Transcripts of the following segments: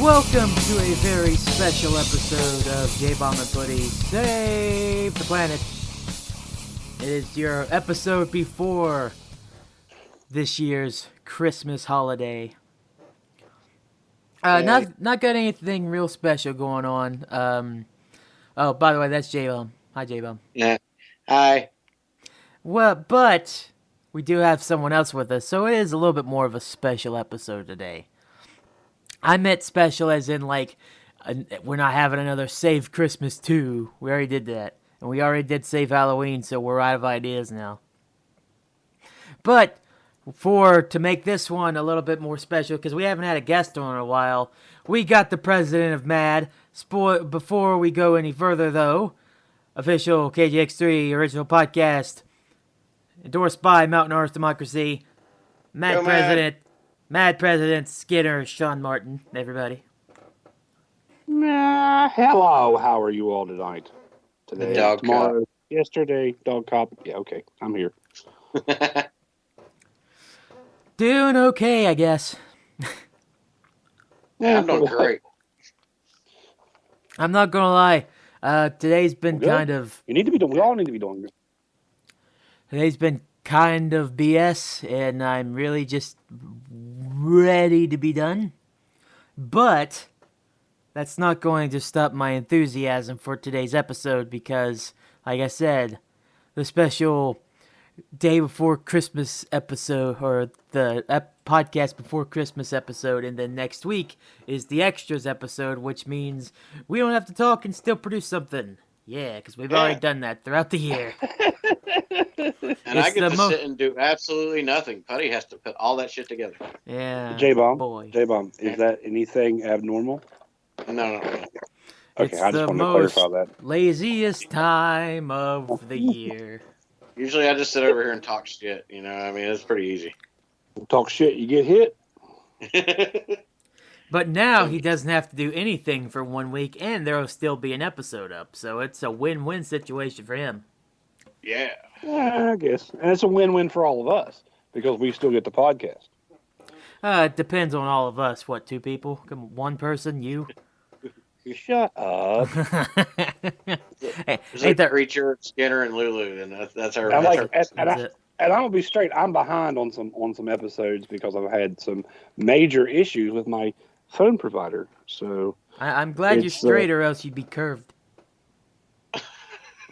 Welcome to a very special episode of Jbomb Puddy Save the Planet. It is your episode before this year's Christmas holiday. Not got anything real special going on. Oh, by the way, that's Jbomb. Hi, Jbomb. Yeah. Hi. Well, but we do have someone else with us, so it is a little bit more of a special episode today. I meant special as in, like, we're not having another Save Christmas 2. We already did that. And we already did Save Halloween, so we're out of ideas now. But, to make this one a little bit more special, because we haven't had a guest on in a while, we got the president of MAD. Before we go any further, though, official KGX3 original podcast, endorsed by Mountain Horse Democracy, MAD president. Mad President Skinner, Sean Martin, everybody. Hello, how are you all tonight? Today, Dog tomorrow, cop. Yesterday, dog cop. Yeah, okay, I'm here. Doing okay, I guess. Yeah, I'm doing great. I'm not gonna lie. Today's been Good. kind of. You need to be doing. We all need to be doing good. Today's been kind of BS, and I'm really just ready to be done. But that's not going to stop my enthusiasm for today's episode because, like I said, the special day before Christmas episode, or the podcast before Christmas episode, and then next week is the extras episode, which means we don't have to talk and still produce something. Yeah, because we've already done that throughout the year. And I get to sit and do absolutely nothing. Putty has to put all that shit together. Yeah. Jbomb, boy. Jbomb, is that anything abnormal? No. Okay, It's I just the wanted to most clarify that. laziest time of the year. Usually I just sit over here and talk shit. You know, I mean, it's pretty easy. Talk shit, you get hit. But now he doesn't have to do anything for 1 week, and there will still be an episode up. So it's a win-win situation for him. Yeah. Yeah, I guess, and it's a win-win for all of us because we still get the podcast. It depends on all of us. What, 2 people? Come on, 1 person, you? Shut up. Hey, It's like Creature, Skinner, and Lulu, and that's our. I'm like, that's and I'm gonna be straight. I'm behind on some episodes because I've had some major issues with my phone provider. So I'm glad you're straight, or else you'd be curved.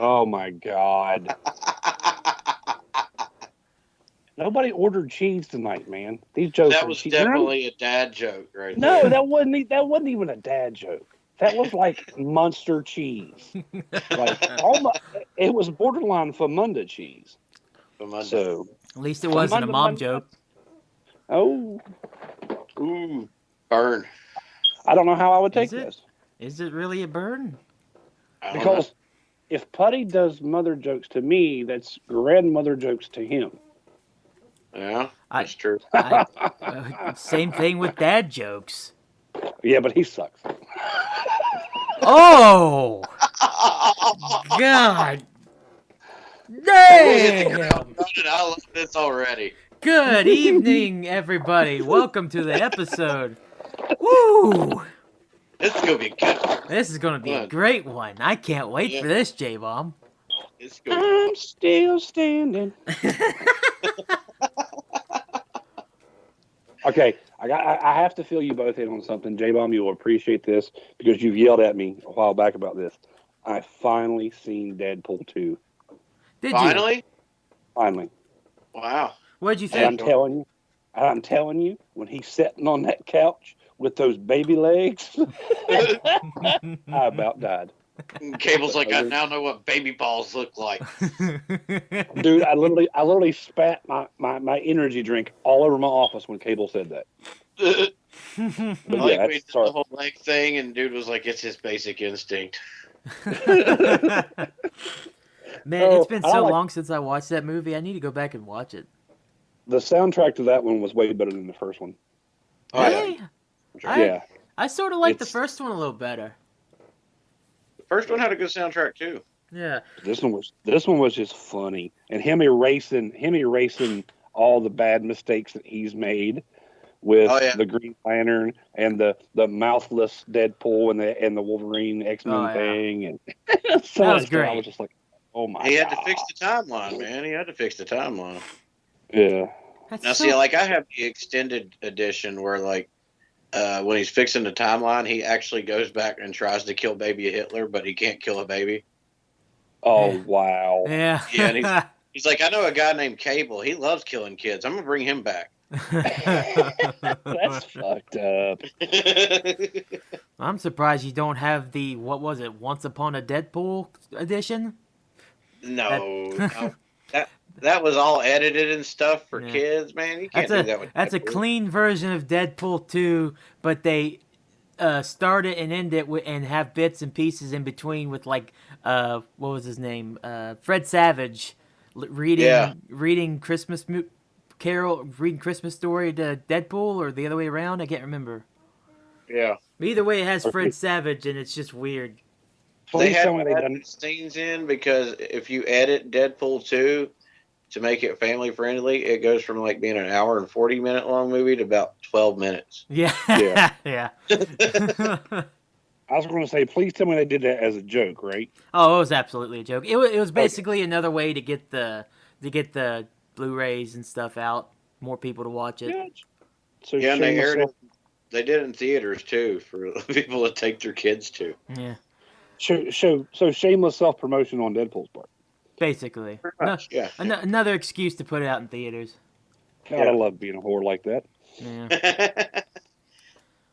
oh my god, nobody ordered cheese tonight, man. These jokes. That was definitely a dad joke, right? No, there. that wasn't even a dad joke. That was like Munster cheese. Like it was borderline Famunda cheese. So At least it wasn't a mom joke. oh, Ooh, burn. I don't know how I would take Is it? this. Is it really a burn? I don't Because if Putty does mother jokes to me, that's grandmother jokes to him. know. Yeah, that's true. Same thing with dad jokes. Yeah, but he sucks. Oh! God! Damn! I love this already. Good evening, everybody. Welcome to the episode. Woo! This is gonna be good. This is going to be a great one. I can't wait for this, J-Bomb. It's gonna I'm still standing. Okay, I have to fill you both in on something. J-Bomb, you will appreciate this because you've yelled at me a while back about this. I finally seen Deadpool 2. Did Finally? you? Finally. Wow. What'd you And think? I'm telling you, when he's sitting on that couch with those baby legs, I about died. Cable's like, I now know what baby balls look like. Dude, I literally spat my energy drink all over my office when Cable said that. I But like yeah, we did sorry. the whole leg thing, and dude was like, it's his basic instinct. Man, it's been I so like- long since I watched that movie. I need to go back and watch it. The soundtrack to that one was way better than the first one. Oh, yeah. Really? Yeah. I sort of like the It's- first one a little better. The first one had a good soundtrack, too. Yeah. This one was just funny, and him erasing all the bad mistakes that he's made with Oh yeah, the Green Lantern and the mouthless Deadpool and the Wolverine X-Men Oh yeah. thing, and That some of was that stuff. I great. was just like, oh my he had god, to fix the timeline, man. He had to fix the timeline. yeah. That's Now, see, so. like I have the extended edition where, like, when he's fixing the timeline, he actually goes back and tries to kill baby Hitler, but he can't kill a baby. Oh Yeah. wow, Yeah. Yeah, and he's like, I know a guy named Cable. He loves killing kids. I'm gonna bring him back. that's fucked up. I'm surprised you don't have the what was it? Once Upon a Deadpool edition. That, No, that was all edited and stuff for yeah. kids, man. You That's can't do that with a Deadpool. clean version of Deadpool 2, but they start it and end it and have bits and pieces in between with like what was his name? Fred Savage Yeah, reading Carol reading Christmas story to Deadpool or the other way around. I can't remember. yeah. But either way, it has Fred Okay. Savage and it's just weird. They Please had tell me to they add done. these scenes in because if you edit Deadpool 2 to make it family friendly, it goes from like being an hour and 40-minute long movie to about 12 minutes. Yeah. Yeah, Yeah. I was going to say, please tell me they did that as a joke, right? Oh, it was absolutely a joke. It was Okay. basically another way to get the Blu-rays and stuff out, more people to watch it. Yeah. So Yeah, and they shameless aired self, it. They did it in theaters too for people to take their kids to. Yeah, so shameless self promotion on Deadpool's part. basically. Pretty No, much, yeah. another excuse to put it out in theaters. God, Yeah. I love being a whore like that. Yeah.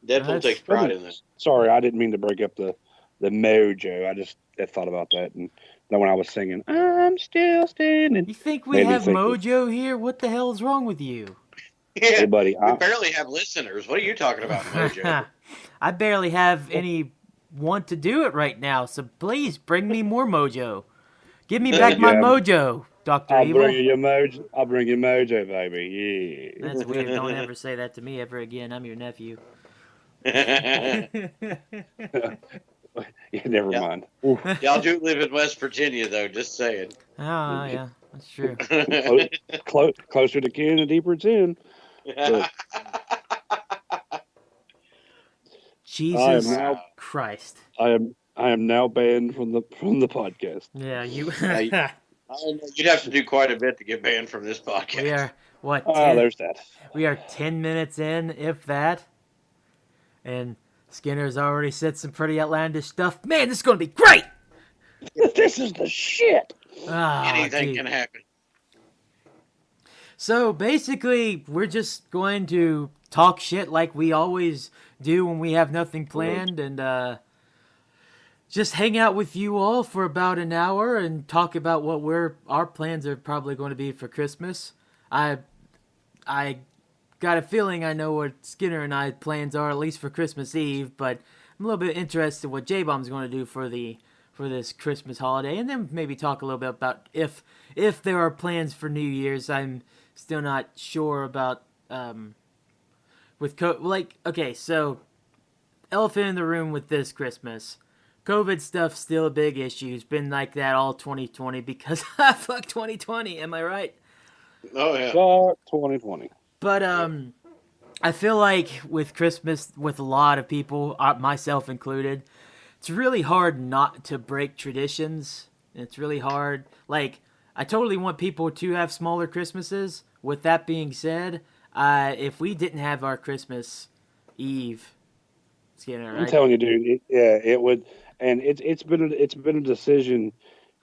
Deadpool That's- takes pride in this. Sorry, I didn't mean to break up the mojo. I thought about that, and then when I was singing, I'm still standing. You think we Made me have think of- mojo here? What the hell is wrong with you? Hey, Yeah, buddy, we barely have listeners. What are you talking about, Mojo? I barely have any want to do it right now, so please bring me more mojo. Give me back my Yeah. mojo, Dr. I'll Evil. bring you your mojo. I'll bring you mojo, baby. Yeah. That's weird. Don't ever say that to me ever again. I'm your nephew. Yeah, never Yeah. mind. Oof. Y'all do live in West Virginia, though. Just saying. Oh, yeah, that's true. Closer to kin, the deeper it's in. But Jesus now- Christ. I am now banned from the podcast. Yeah, you. Yeah, You'd have to do quite a bit to get banned from this podcast. We are, what, Oh, 10, there's that. we are 10 minutes in, if that. And Skinner's already said some pretty outlandish stuff. Man, this is going to be great! This is the shit. Ah, Anything dude. can happen. So basically, we're just going to talk shit like we always do when we have nothing planned, and just hang out with you all for about an hour and talk about what our plans are probably going to be for Christmas. I got a feeling I know what Skinner and I's plans are, at least for Christmas Eve, but I'm a little bit interested what Jbomb's going to do for this Christmas holiday, and then maybe talk a little bit about if there are plans for New Year's. I'm still not sure about okay, so elephant in the room with this Christmas. COVID stuff's still a big issue. It's been like that all 2020 because fuck 2020, am I right? Oh yeah. Fuck 2020. But I feel like with Christmas, with a lot of people, myself included, it's really hard not to break traditions. It's really hard. Like, I totally want people to have smaller Christmases. With that being said, if we didn't have our Christmas Eve, Skinner, I'm right? telling you, dude. It would, and it's been a decision.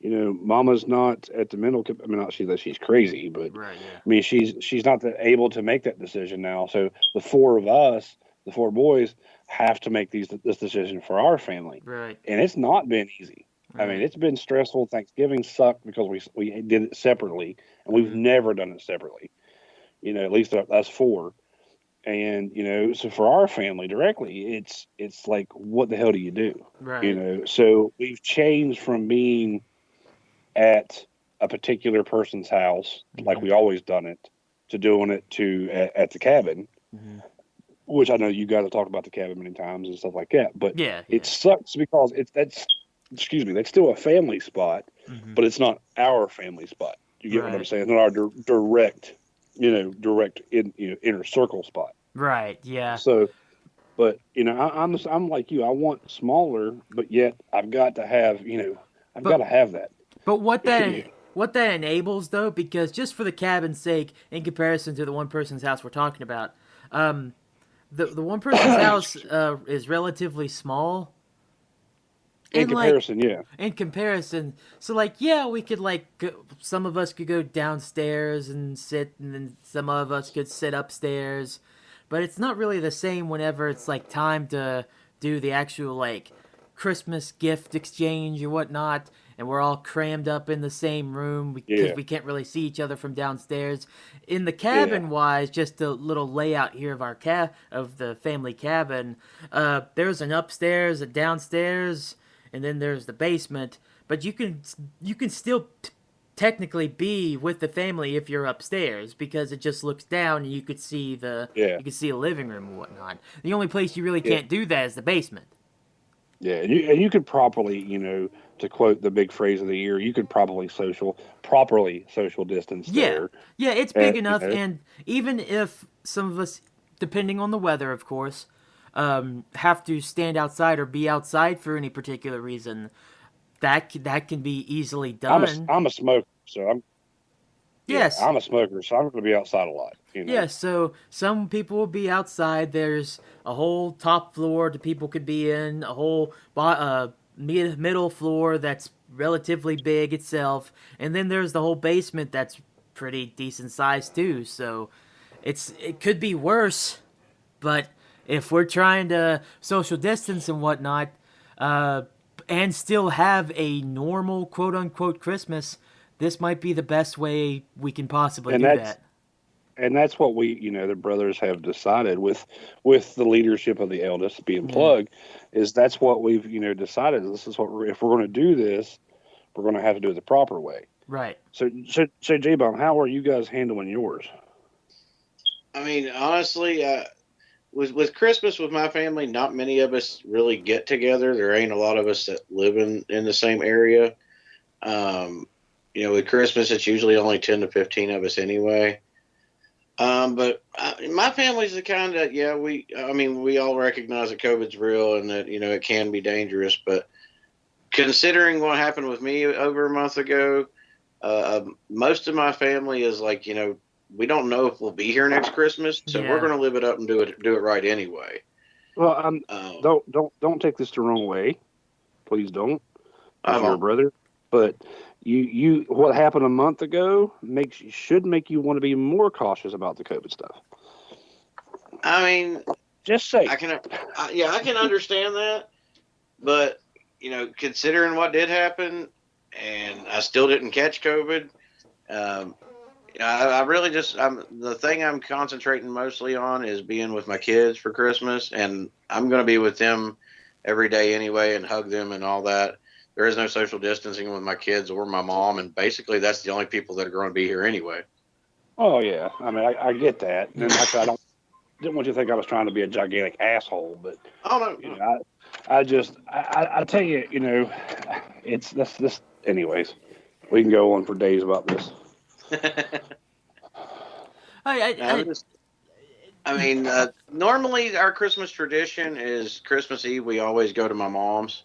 You know, Mama's not at the mental. I mean, not that she's crazy, but Right, yeah. I mean, she's not able to make that decision now. So the four of us, the four boys, have to make this decision for our family, Right. and it's not been easy. I mean, it's been stressful. Thanksgiving sucked because we did it separately, and we've never done it separately. You know, at least us four. And you know, so for our family directly, it's like, what the hell do you do? Right. You know, so we've changed from being at a particular person's house, like we always done it, to doing it at the cabin. Mhm. Which I know you guys have talked about the cabin many times and stuff like that, but Yeah. it sucks because that's still a family spot, Hmm. but it's not our family spot. You get what I'm Right. saying? It's not our direct, inner circle spot. Right. Yeah. So, but I'm like you. I want smaller, but yet I've got But to have that. But what that enables though, because just for the cabin's sake, in comparison to the one person's house we're talking about, um, the one person's house is relatively small, In and like comparison, yeah, in comparison, so like yeah, we could like some of us could go downstairs and sit, and then some of us could sit upstairs, but it's not really the same whenever it's like time to do the actual like Christmas gift exchange or whatnot, and we're all crammed up in the same room because yeah, we can't really see each other from downstairs. In the yeah, cabin wise, just a little layout here of our of the family cabin. There's an upstairs, a downstairs, and then there's the basement. But you can still technically be with the family if you're upstairs because it just looks down and yeah, you can see a living room and whatnot. The only place you really yeah, can't do that is the basement. yeah. And you could properly, to quote the big phrase of the year, you could properly social distance Yeah, there. yeah, it's big And enough, and even if some of us, depending on the weather, of course, have to stand outside or be outside for any particular reason, that can be easily done. I'm a smoker, so Yes, I'm a smoker, so I'm going to be outside a lot. yes. So some people will be outside. There's a whole top floor that people could be in, a whole middle floor that's relatively big itself, and then there's the whole basement that's pretty decent size too. So it could be worse, but if we're trying to social distance and whatnot, uh, and still have a normal quote unquote Christmas, this might be the best way we can possibly And do that's that. and that's what the brothers have decided with the leadership of the eldest being Yeah. Plug, is that's what we've decided. This is what if we're going to do this, we're going to have to do it the proper way. Right. So J-Bomb, how are you guys handling yours? I mean, honestly, with Christmas with my family, not many of us really get together. There ain't a lot of us that live in the same area. Um, with Christmas, it's usually only 10 to 15 of us anyway. But my family's the kind that, yeah, we all recognize that COVID's real and that, it can be dangerous. But considering what happened with me over a month ago, most of my family is like, we don't know if we'll be here next Christmas, so we're Yeah. going to live it up and do it right anyway. Well, Um, don't take this the wrong way. Please don't, I as your won't. brother. But what happened a month ago should make you want to be more cautious about the COVID stuff. I mean, Just say. I can understand that, but considering what did happen, and I still didn't catch COVID. Um, I really the thing I'm concentrating mostly on is being with my kids for Christmas, and I'm going to be with them every day anyway and hug them and all that. There is no social distancing with my kids or my mom, and basically that's the only people that are going to be here anyway. Oh yeah, I mean I get that, and Yeah. like I didn't want you to think I was trying to be a gigantic asshole, but Oh no, you no. know I tell you, it's this. Anyways, we can go on for days about this. I I mean, normally our Christmas tradition is Christmas Eve. We always go to my mom's,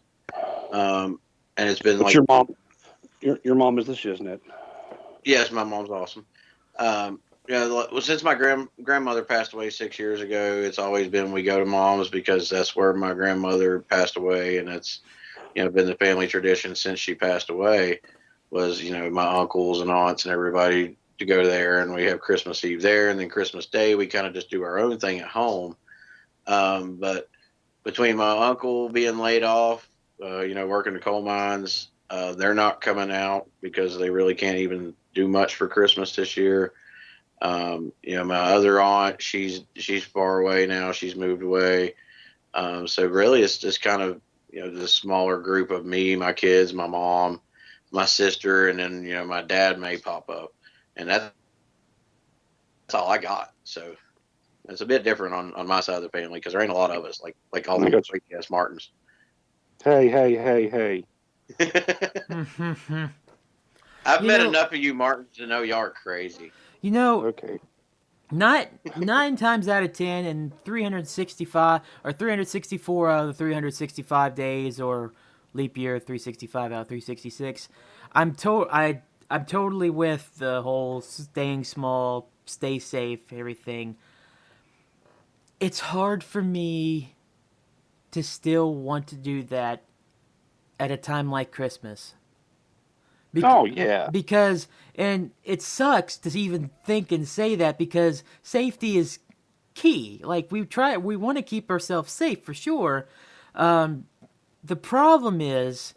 and it's been But like, your mom is the shiznit. yes, my mom's awesome. Well, since my grandmother passed away 6 years ago, it's always been we go to mom's because that's where my grandmother passed away, and it's been the family tradition since she passed away. Was my uncles and aunts and everybody to go there, and we have Christmas Eve there, and then Christmas Day we kind of just do our own thing at home. But between my uncle being laid off, working the coal mines, they're not coming out because they really can't even do much for Christmas this year. My other aunt, she's far away now. She's moved away. So really, it's just kind of this smaller group of me, my kids, my mom, my sister, and then my dad may pop up, and that's all I got. So it's a bit different on my side of the family because there ain't a lot of us like all I the got you. big ass Martins. Hey. I've You met know, enough of you Martins to know y'all are crazy. you know, Okay. not 9 times out of 10 and 365 or 364 out of the 365 days or leap year 365 out of 366. I'm totally with the whole staying small, stay safe, everything. It's hard for me to still want to do that at a time like Christmas. Oh yeah. Because and it sucks to even think and say that because safety is key. Like we want to keep ourselves safe for sure. The problem is,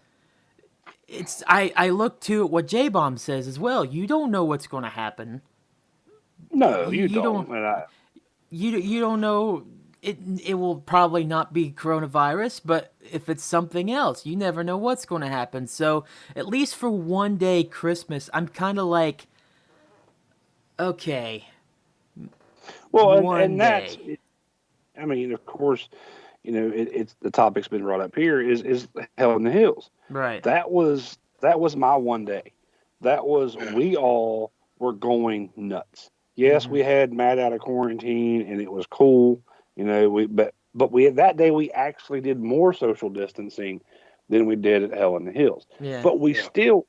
I look to what Jbomb says as well. You don't know what's going to happen. No, you You don't. don't And I, you don't know. It will probably not be coronavirus, but if it's something else, you never know what's going to happen. So at least for one day Christmas, I'm kind of like, okay, well, one and that's. day. I mean, of course, it's the topic's been brought up here is Hell in the Hills. Right. That was my one day. That was Yeah. we all were going nuts. Yes, Hmm. we had Matt out of quarantine and it was cool. But we that day we actually did more social distancing than we did at Hell in the Hills. Yeah. But we still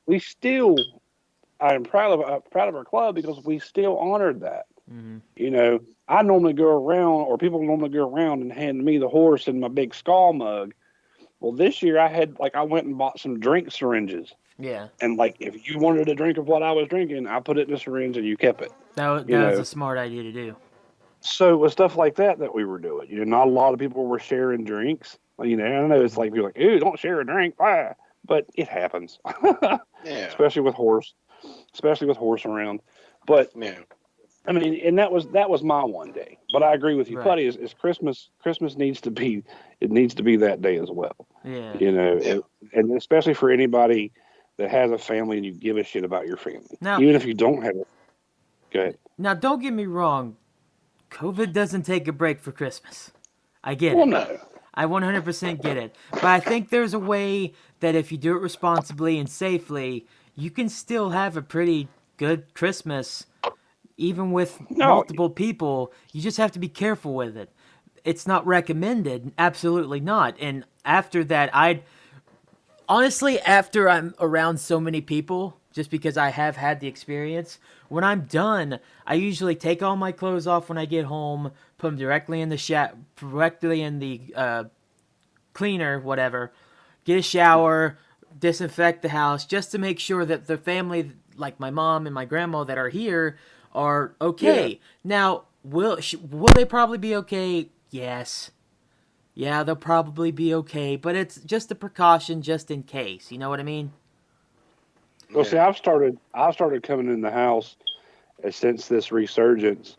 I'm proud of our club because we still honored that. Hmm. You know, I normally go around, or people normally go around and hand me the horse in my big skull mug. Well, this year I went and bought some drink syringes. Yeah. And like, if you wanted a drink of what I was drinking, I put it in a syringe and you kept it. You That was know, a smart idea to do. so with stuff like that we were doing, not a lot of people were sharing drinks. I know it's like you're like, "Ooh, don't share a drink," but it happens, Yeah. especially with horse, around. But Yeah. I mean, and that was my one day. But I agree with you, Right. Putty. Is Christmas? Christmas needs to be that day as well. Yeah. Yeah. And especially for anybody that has a family and you give a shit about your family, Now, even if you don't have it. Go ahead. don't get me wrong. COVID doesn't take a break for Christmas. I get Well, it. no, I 100% get it. But I think there's a way that if you do it responsibly and safely, you can still have a pretty good Christmas, even with no, multiple people. You just have to be careful with it. It's not recommended, absolutely not. And after that, honestly, after I'm around so many people, just because I have had the experience, when I'm done, I usually take all my clothes off when I get home, put them directly in the cleaner, whatever. Get a shower, disinfect the house, just to make sure that the family, like my mom and my grandma that are here, are yeah. okay. Now, will they probably be okay? Yes. Yeah, they'll probably be okay, but it's just a precaution just in case. You know what I mean? Well, see, Yeah. I've started coming in the house since this resurgence.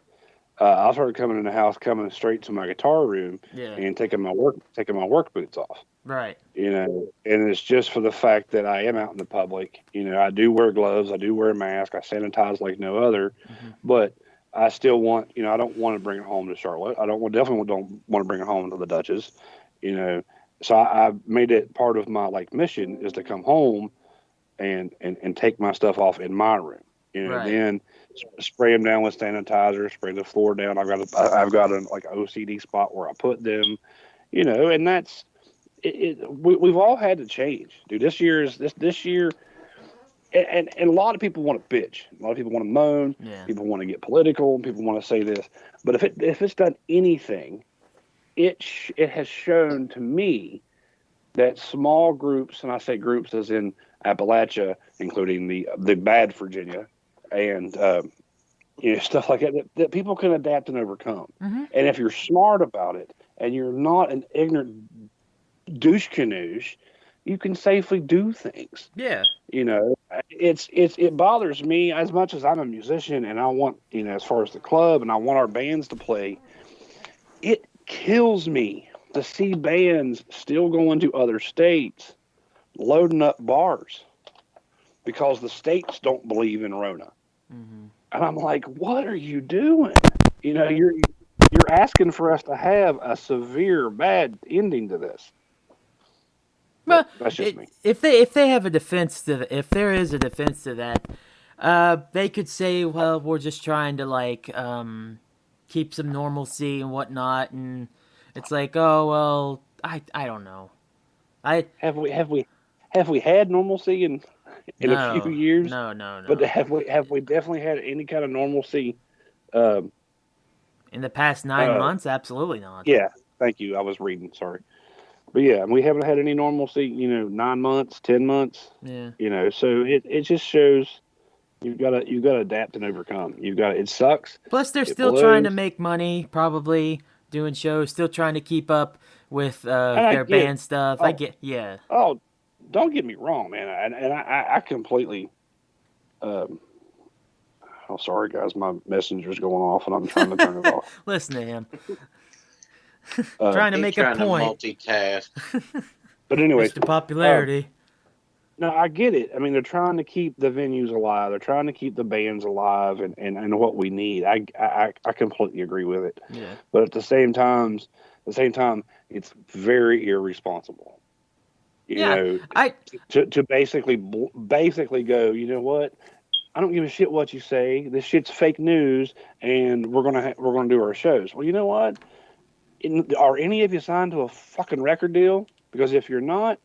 I started coming in the house, coming straight to my guitar room Yeah. and taking my work boots off. Right. And it's just for the fact that I am out in the public. I do wear gloves, I do wear a mask, I sanitize like no other, Hmm. but I still want, I don't want to bring it home to Charlotte. Definitely don't want to bring it home to the Duchess, you know. So I made it part of my like mission is to come home and take my stuff off in my room. Right. Then spray them down with sanitizer, spray the floor down. I've got a like OCD spot where I put them. And that's we've all had to change, dude. This year, and a lot of people want to bitch. A lot of people want to moan. Yeah. People want to get political. People want to say this. But if it's done anything, it has shown to me that small groups, and I say groups as in Appalachia, including the bad Virginia, and stuff like that people can adapt and overcome. Hmm. And if you're smart about it, and you're not an ignorant douche canoosh, you can safely do things. Yeah. It bothers me as much as I'm a musician and I want, as far as the club and I want our bands to play. It kills me to see bands still going to other states, loading up bars because the states don't believe in Rona. Hmm. And I'm like, what are you doing? You're asking for us to have a severe bad ending to this. But That's just me. if they have a defense to if there is a defense to that, they could say, well, we're just trying to like keep some normalcy and whatnot, and it's like, oh well, I don't know, Have we had normalcy in a few no years? no no But no. have we definitely had any kind of normalcy? Um, In the past 9 months, absolutely not. yeah, thank you. I was reading. Sorry, but yeah, we haven't had any normalcy. 9 months, 10 months. Yeah. So it just shows you've got to adapt and overcome. It sucks. Plus, they're It still trying to blows. make money, probably doing shows, still trying to keep up with And I their get. band stuff. I Oh, get, yeah. oh, don't get me wrong, man. And I completely. Um, oh, sorry, guys. My messenger's going off, and I'm trying to turn it off. Listen to him. Uh, Trying to He's make a trying to point. multitask. but anyway, Mr. Popularity. no, I get it. I mean, they're trying to keep the venues alive. They're trying to keep the bands alive, and what we need. I completely agree with it. Yeah. But at the same time, it's very irresponsible. Yeah. To basically go. You know what? I don't give a shit what you say. This shit's fake news, and we're gonna do our shows. Well, you know what? Are any of you signed to a fucking record deal? Because if you're not,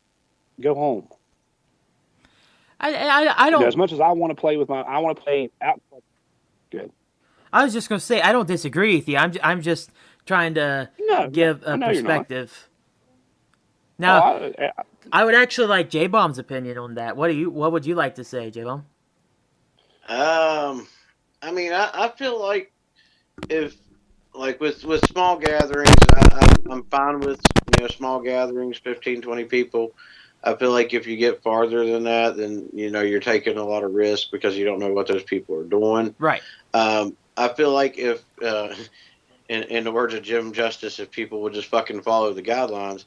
go home. I don't. As much as I want to play I want to play out. Good. I was just gonna say I don't disagree with you. I'm just trying to No, give I a know you're not. perspective. Now, I, I would actually like J Bomb's opinion on that. What would you like to say, J Bomb? I mean, I feel like if like with small gatherings, I'm fine with small gatherings, 15, 20 people. I feel like if you get farther than that, then you're taking a lot of risk because you don't know what those people are doing. Right. I feel like if, in the words of Jim Justice, if people would just fucking follow the guidelines,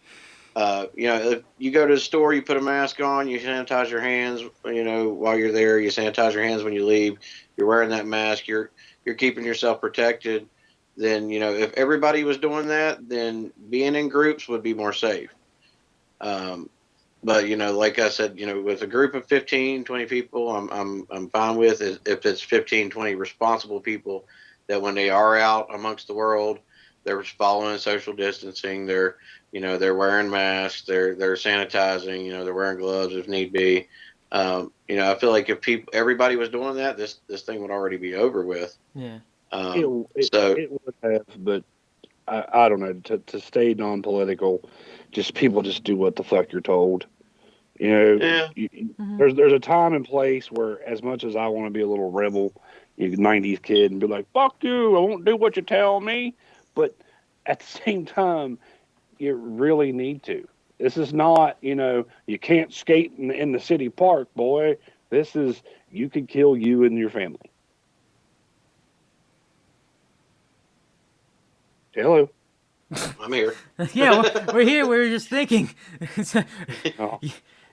if you go to the store, you put a mask on, you sanitize your hands, while you're there, you sanitize your hands when you leave, you're wearing that mask, you're keeping yourself protected. Then, if everybody was doing that, then being in groups would be more safe. But like I said, with a group of 15, 20 people, I'm fine with it if it's 15, 20 responsible people that when they are out amongst the world, they're following social distancing. They're wearing masks. They're sanitizing. They're wearing gloves if need be. I feel like if everybody was doing that, this thing would already be over with. Yeah. it would have, but I don't know. To stay non-political, people just do what the fuck you're told. Yeah. There's a time and place where, as much as I want to be a little rebel, 90s kid, and be like, "Fuck you! I won't do what you tell me," but at the same time, you really need to. This is not, you can't skate in the city park, boy. This is, you could kill you and your family. Hello. I'm here. Yeah, we're here. We were just thinking. Oh,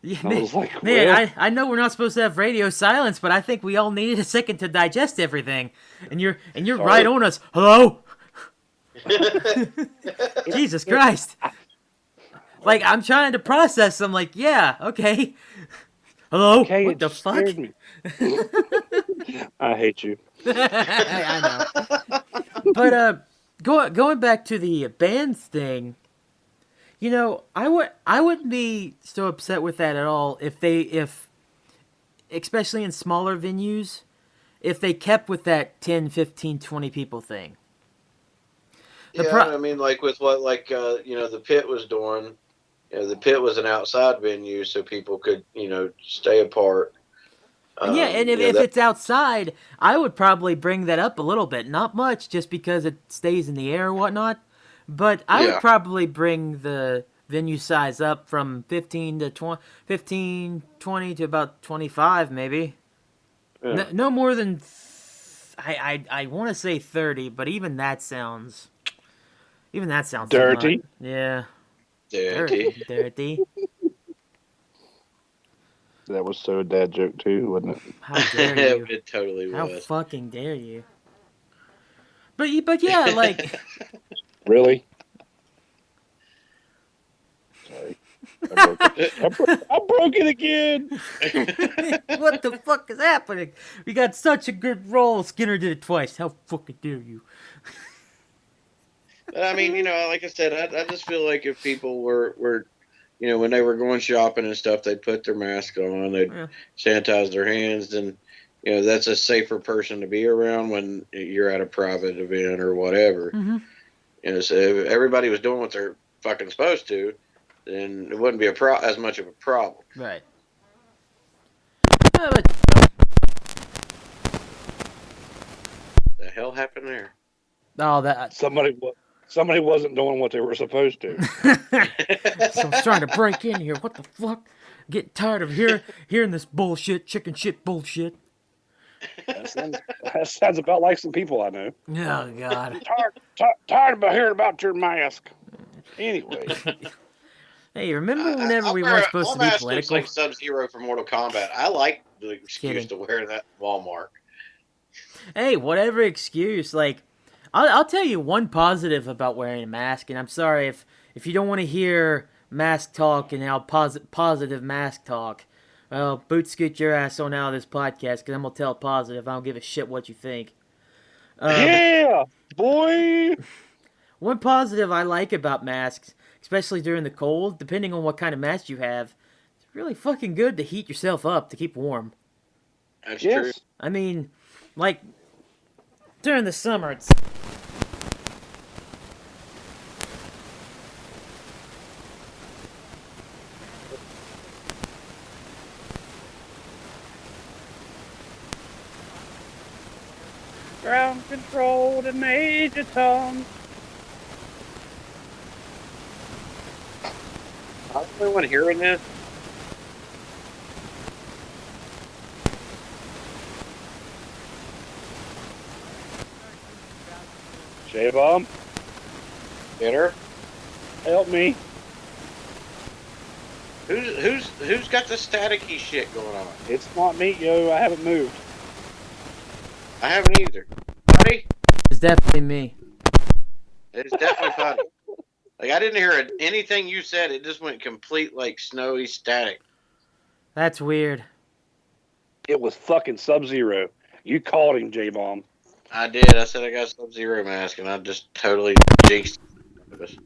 Yeah, I was like, man, well, I know we're not supposed to have radio silence, but I think we all needed a second to digest everything. And you're sorry. right on us. Hello? Jesus Christ. Like, I'm trying to process. I'm like, yeah, okay. Hello? Okay, What it the just fuck? scared me. I hate you. I know. But going back to the bands thing, I wouldn't be so upset with that at all if especially in smaller venues, if they kept with that 10, 15, 20 people thing. I mean, like with what the Pit was doing. The Pit was an outside venue, so people could stay apart. And yeah, and if it's outside, I would probably bring that up a little bit. Not much, just because it stays in the air or whatnot. But I would probably bring the venue size up from 15 to 20 to about 25, maybe. Yeah. No more than, I want to say 30, but even that sounds Dirty. Yeah. dirty. Dirty. That was so a dad joke too, wasn't it? How dare you? It totally How was. fucking dare you? But yeah, like Really? Sorry. I broke it again. What the fuck is happening? We got such a good roll. Skinner did it twice. How fucking dare you? But I mean, like I said, I just feel like if people were when they were going shopping and stuff, they'd put their mask on, they'd sanitize their hands, then that's a safer person to be around when you're at a private event or whatever. Mm-hmm. So if everybody was doing what they're fucking supposed to, then it wouldn't be as much of a problem. Right. The hell happened there? Oh, that somebody wasn't doing what they were supposed to. So I was trying to break in here. What the fuck? Getting tired of hearing this bullshit, chicken shit bullshit. That sounds about like some people I know. Oh God. Tired about hearing about your mask. Anyway. Hey, remember whenever we weren't supposed to be political? Looks like Sub-Zero from Mortal Kombat. I like the excuse to wear that in Walmart. Hey, whatever excuse. Like, I'll tell you one positive about wearing a mask, and I'm sorry if you don't want to hear mask talk and how positive mask talk. Well, boot scoot your ass on out of this podcast, because I'm gonna tell positive. I don't give a shit what you think. Yeah, boy. One positive I like about masks, especially during the cold, depending on what kind of mask you have, it's really fucking good to heat yourself up to keep warm. That's true. I mean, like, during the summer, it's... Ground control to Major Tom. How's everyone hearing this? Jbomb, Bitter? help me. Who's got the staticky shit going on? It's not me, yo. I haven't moved. I haven't either. Puddy? It's definitely me. It's definitely Puddy. Like, I didn't hear anything you said. It just went complete, like, snowy static. That's weird. It was fucking Sub-Zero. You called him, Jbomb. I did. I said I got a Sub-Zero mask, and I just totally jinxed it.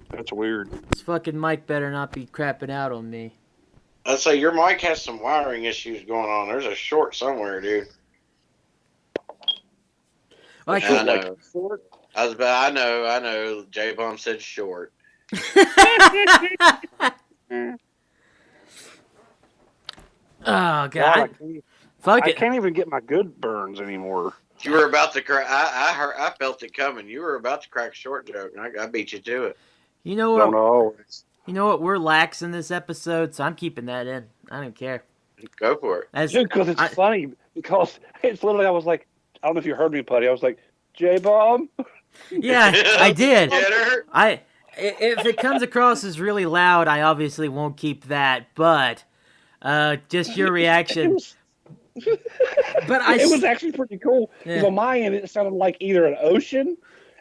That's weird. This fucking mic better not be crapping out on me. I'd say your mic has some wiring issues going on. There's a short somewhere, dude. Like, I know. I know. J-Bomb said short. Oh, God. I Fuck it. can't even get my good burns anymore. You were about to crack. I felt it coming. You were about to crack a short joke, and I beat you to it. You know what? Don't always. You know what? We're lax in this episode, so I'm keeping that in. I don't care. Go for it. Because it's funny. Because it's literally, I was like, I don't know if you heard me, Puddy. I was like, Jbomb? Yeah, I did. Get her? If it comes across as really loud, I obviously won't keep that. But just your reaction. But it was actually pretty cool. Yeah. Because on my end, it sounded like either an ocean,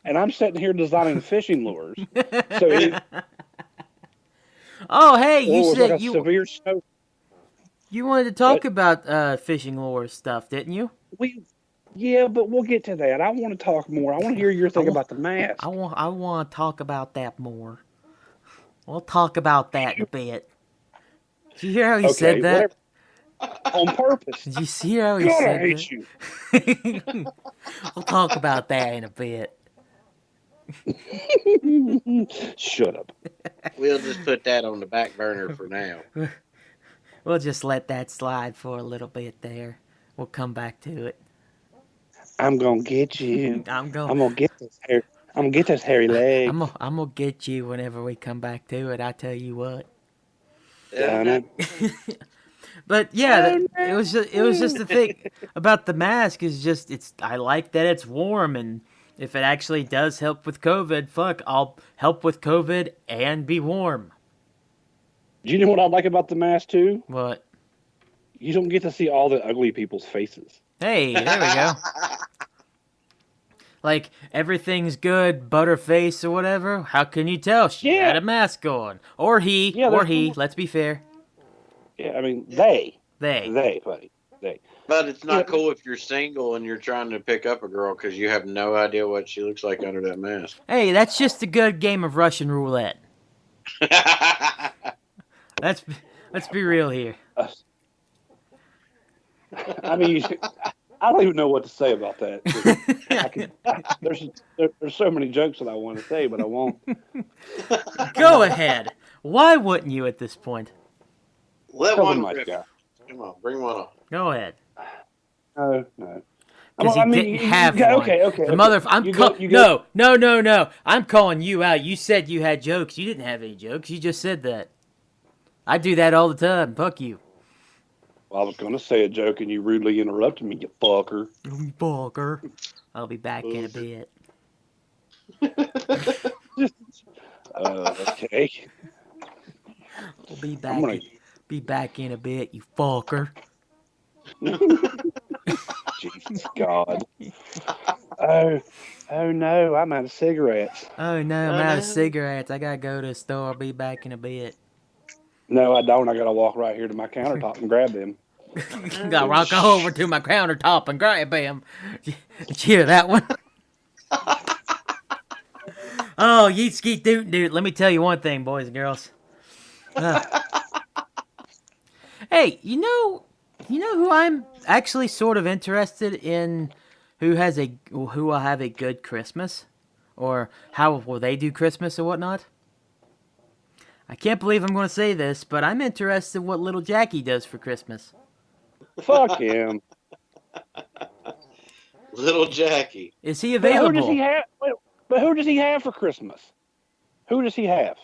and I'm sitting here designing fishing lures. So oh, hey, you said like severe snow. You wanted to talk about fishing lure stuff, didn't you? Yeah, but we'll get to that. I want to talk more. I want to hear your thing about the mask. I want to talk about that more. We'll talk about that in a bit. Did you hear how he said that? Whatever. On purpose. Did you see how he God, said I hate you. We'll talk about that in a bit. Shut up. We'll just put that on the back burner for now. We'll just let that slide for a little bit there. We'll come back to it. I'm gonna get you. I'm gonna get this hair. I'm gonna get this hairy leg. I'm gonna get you whenever we come back to it. I tell you what. But yeah, it was just the thing about the mask is just I like that it's warm, and if it actually does help with COVID, fuck, I'll help with COVID and be warm. Do you know what I like about the mask too? What? You don't get to see all the ugly people's faces. Hey, there we go. Like, everything's good, butterface or whatever. How can you tell? She had a mask on. Or he, let's be fair. Yeah, I mean, they, buddy, they. But it's not cool if you're single and you're trying to pick up a girl because you have no idea what she looks like under that mask. Hey, that's just a good game of Russian roulette. Let's be real here. I mean, I don't even know what to say about that. There's so many jokes that I want to say, but I won't. Go ahead. Why wouldn't you at this point? Let one nice rip. Guy. Come on, bring one on. Go ahead. No. Because he didn't have one. Okay. No. I'm calling you out. You said you had jokes. You didn't have any jokes. You just said that. I do that all the time. Fuck you. Well, I was going to say a joke and you rudely interrupted me, you fucker. You fucker. I'll be back in a bit. Okay. I'll be back in a bit, you fucker. Jesus God. Oh no, I'm out of cigarettes. Oh no, I'm out of cigarettes. I gotta go to the store. I'll be back in a bit. No, I don't. I gotta walk right here to my countertop and grab them. Gotta walk over to my countertop and grab them. Did you hear that one? Oh, yeet skeet doot doot. Let me tell you one thing, boys and girls. Hey, you know who I'm actually sort of interested in, who will have a good Christmas, or how will they do Christmas or whatnot? I can't believe I'm going to say this, but I'm interested in what little Jackie does for Christmas. Fuck him. Little Jackie. Is he available? But who does he have? But who does he have for Christmas? Who does he have?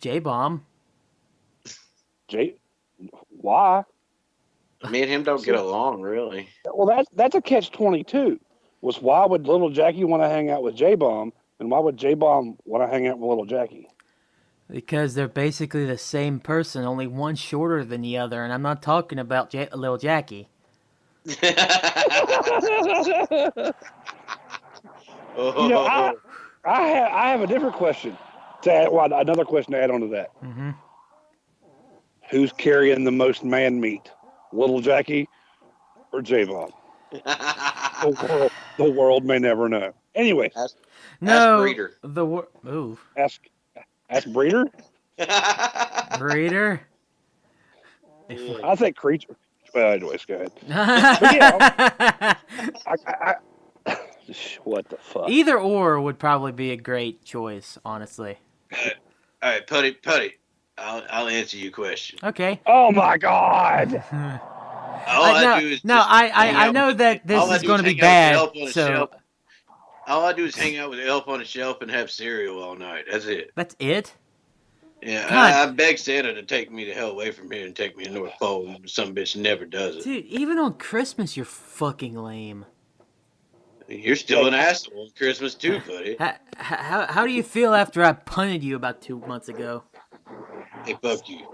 Jbomb. Why? Me and him don't get along, really. Well, that's a catch-22. Was why would little Jackie want to hang out with Jbomb, and why would Jbomb want to hang out with little Jackie? Because they're basically the same person, only one shorter than the other, and I'm not talking about little Jackie. I have a different question to add. Well, another question to add on to that. Mm-hmm. Who's carrying the most man meat, little Jackie or Jbomb? The world may never know. Anyway, ask Breeder. Ask Breeder. Breeder. I think Creature. Well, anyways, go ahead. But yeah, what the fuck? Either or would probably be a great choice, honestly. All right, Puddy. I'll answer your question. Okay. Oh my God. I know that this is going to be bad. So all I do is hang out with Elf on a shelf and have cereal all night. That's it. That's it? Yeah, I beg Santa to take me the hell away from here and take me to North Pole. Some bitch never does it. Dude, even on Christmas, you're fucking lame. You're still an asshole on Christmas too, buddy. How do you feel after I punted you about 2 months ago? Hey, fuck you.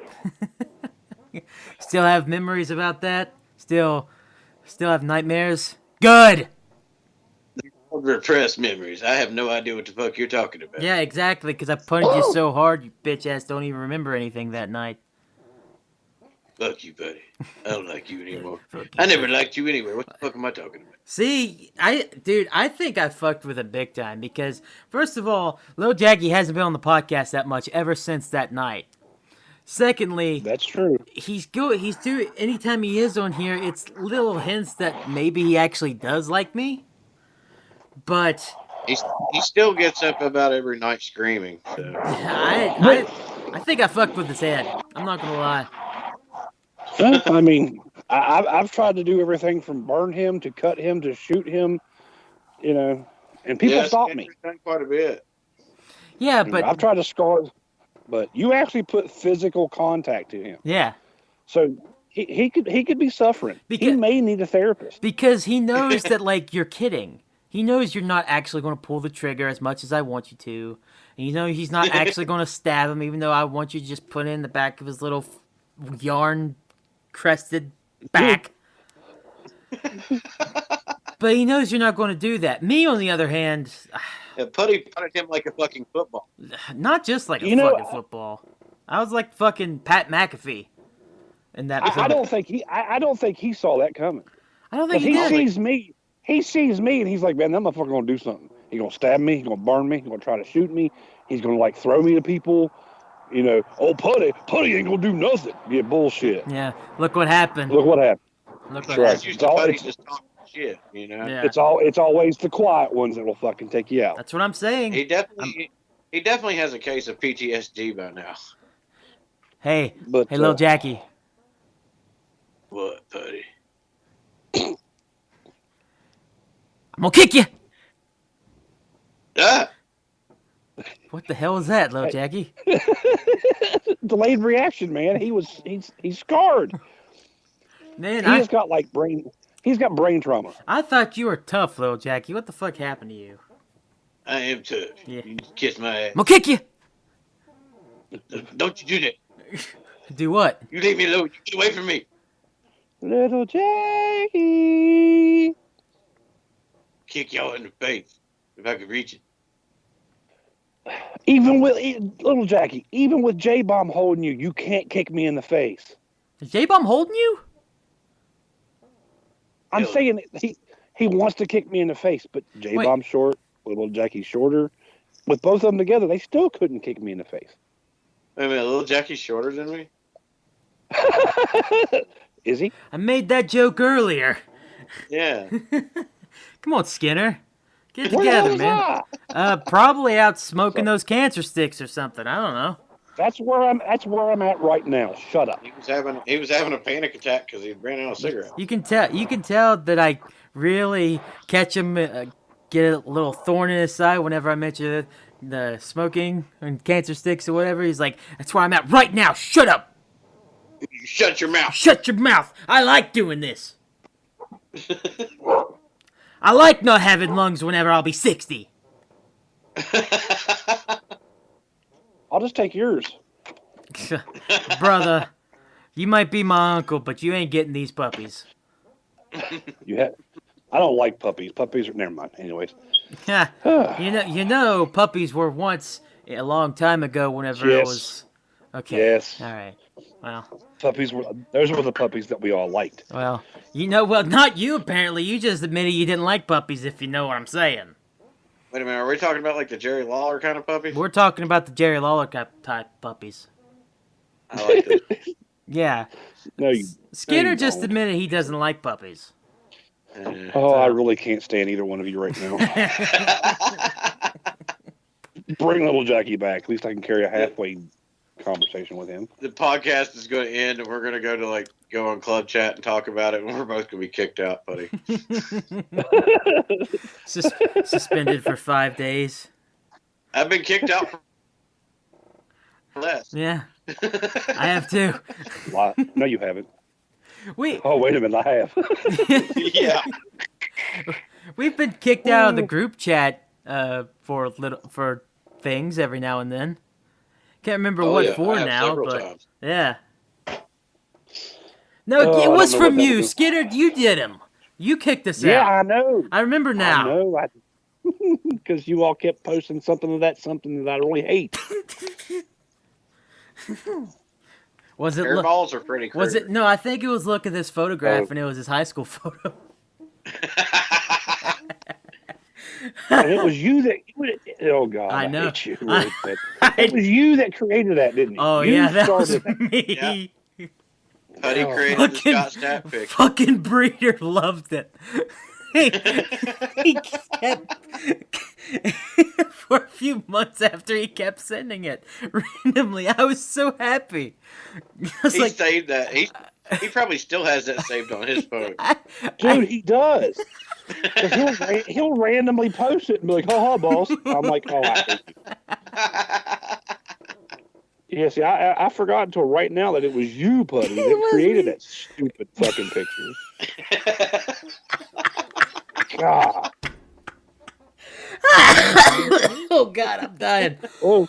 Still have memories about that? Still have nightmares? Good! Repressed memories. I have no idea what the fuck you're talking about. Yeah, exactly, because I punted you so hard, you bitch ass don't even remember anything that night. Fuck you, buddy. I don't like you anymore. I never liked you anyway. What the fuck am I talking about? See, I think I fucked with it big time, because, first of all, Lil Jackie hasn't been on the podcast that much ever since that night. Secondly, that's true. He's doing, anytime he is on here, it's little hints that maybe he actually does like me. But he still gets up about every night screaming. So. I think I fucked with his head. I'm not gonna lie. I mean, I've tried to do everything from burn him to cut him to shoot him, and people stop me. Done quite a bit. Yeah, but I've tried to scar, but you actually put physical contact to him. Yeah. So he could be suffering. He may need a therapist because he knows that you're kidding. He knows you're not actually going to pull the trigger as much as I want you to. And he's not actually going to stab him, even though I want you to just put it in the back of his little yarn-crested back. But he knows you're not going to do that. Me, on the other hand, Yeah, Putty punted him like a fucking football. not just like a fucking football. I was like fucking Pat McAfee. In that I don't think he saw that coming. I don't think he he did. sees me. He sees me, and he's like, "Man, that motherfucker gonna do something. He's gonna stab me. He's gonna burn me. He's gonna try to shoot me. He's gonna like throw me to people. You know, oh Putty ain't gonna do nothing. Yeah, bullshit. Yeah, look what happened. Look what happened. Look what Right. happened. Used to Putty just talking shit, you know. Yeah. It's always the quiet ones that will fucking take you out. That's what I'm saying. He definitely has a case of PTSD by now. Hey, But, little Jackie. What, Putty? I'm gonna kick you. Ah! What the hell is that, little Jackie? Delayed reaction, man. He's scarred. Man, He's got brain trauma. I thought you were tough, little Jackie. What the fuck happened to you? I am tough. Yeah. You kiss my ass. I'm gonna kick you. Don't you do that. Do what? You leave me alone. You get away from me. Little Jackie. Kick y'all in the face if I could reach it. Even with little Jackie, even with J-Bomb holding you, you can't kick me in the face. Is J-Bomb holding you? I'm Really? saying he wants to kick me in the face, but J-Bomb's short, little Jackie's shorter. With both of them together, they still couldn't kick me in the face. Wait a minute, little Jackie's shorter than me? Is he? I made that joke earlier. Yeah. Come on, Skinner. Get it Where the hell together, was man. Probably out smoking those cancer sticks or something. I don't know. That's where I'm at right now. Shut up. He was having a panic attack because he ran out of cigarettes. You can tell that I really catch him, get a little thorn in his side whenever I mention the smoking and cancer sticks or whatever. He's like, "That's where I'm at right now. Shut up. You shut your mouth. Shut your mouth. I like doing this. I like not having lungs whenever I'll be 60. I'll just take yours. Brother, you might be my uncle, but you ain't getting these puppies." I don't like puppies. Puppies are never mind. Anyways. you know, puppies were once a long time ago. Whenever it was okay. Yes. All right. Well, those were the puppies that we all liked. well, not you. Apparently, you just admitted you didn't like puppies. If you know what I'm saying. Wait a minute, are we talking about like the Jerry Lawler kind of puppy? We're talking about the Jerry Lawler type puppies. I like this. Yeah. No, Skinner just don't. admitted he doesn't like puppies. Oh, I really can't stand either one of you right now. Bring little Jackie back. At least I can carry a halfway conversation with him. The podcast is going to end, and we're going to go on club chat and talk about it, and we're both going to be kicked out, buddy. Suspended for 5 days. I've been kicked out for less. Yeah. I have too. No, you haven't. We Oh, wait a minute, I have. Yeah. We've been kicked out of the group chat for things every now and then. Can't remember what for now, but times. yeah. No, it I was don't know from what that you, was. Skinner. You did him. You kicked us Yeah, out. I know. I remember now. I know. Because you all kept posting something that I really hate. Was it? Airballs or Freddy Krueger? Was it? No, I think it was. Look at this photograph, and it was his high school photo. And it was you that. Oh God, I know. hate you. It was you that created that, didn't you? Oh You yeah, that was started me. Yeah. Putty Oh. created the Scott Stapp picture. Fucking Breeder loved it. he kept for a few months after he kept sending it randomly. I was so happy. I was He like, saved that. He probably still has that saved on his phone. Dude, he does. 'Cause he'll randomly post it and be like, "Ha boss." I'm like, "Oh, I hate you." Yeah, see, I forgot until right now that it was you, Putty, that created that stupid fucking picture. God. oh God, I'm dying. Oh,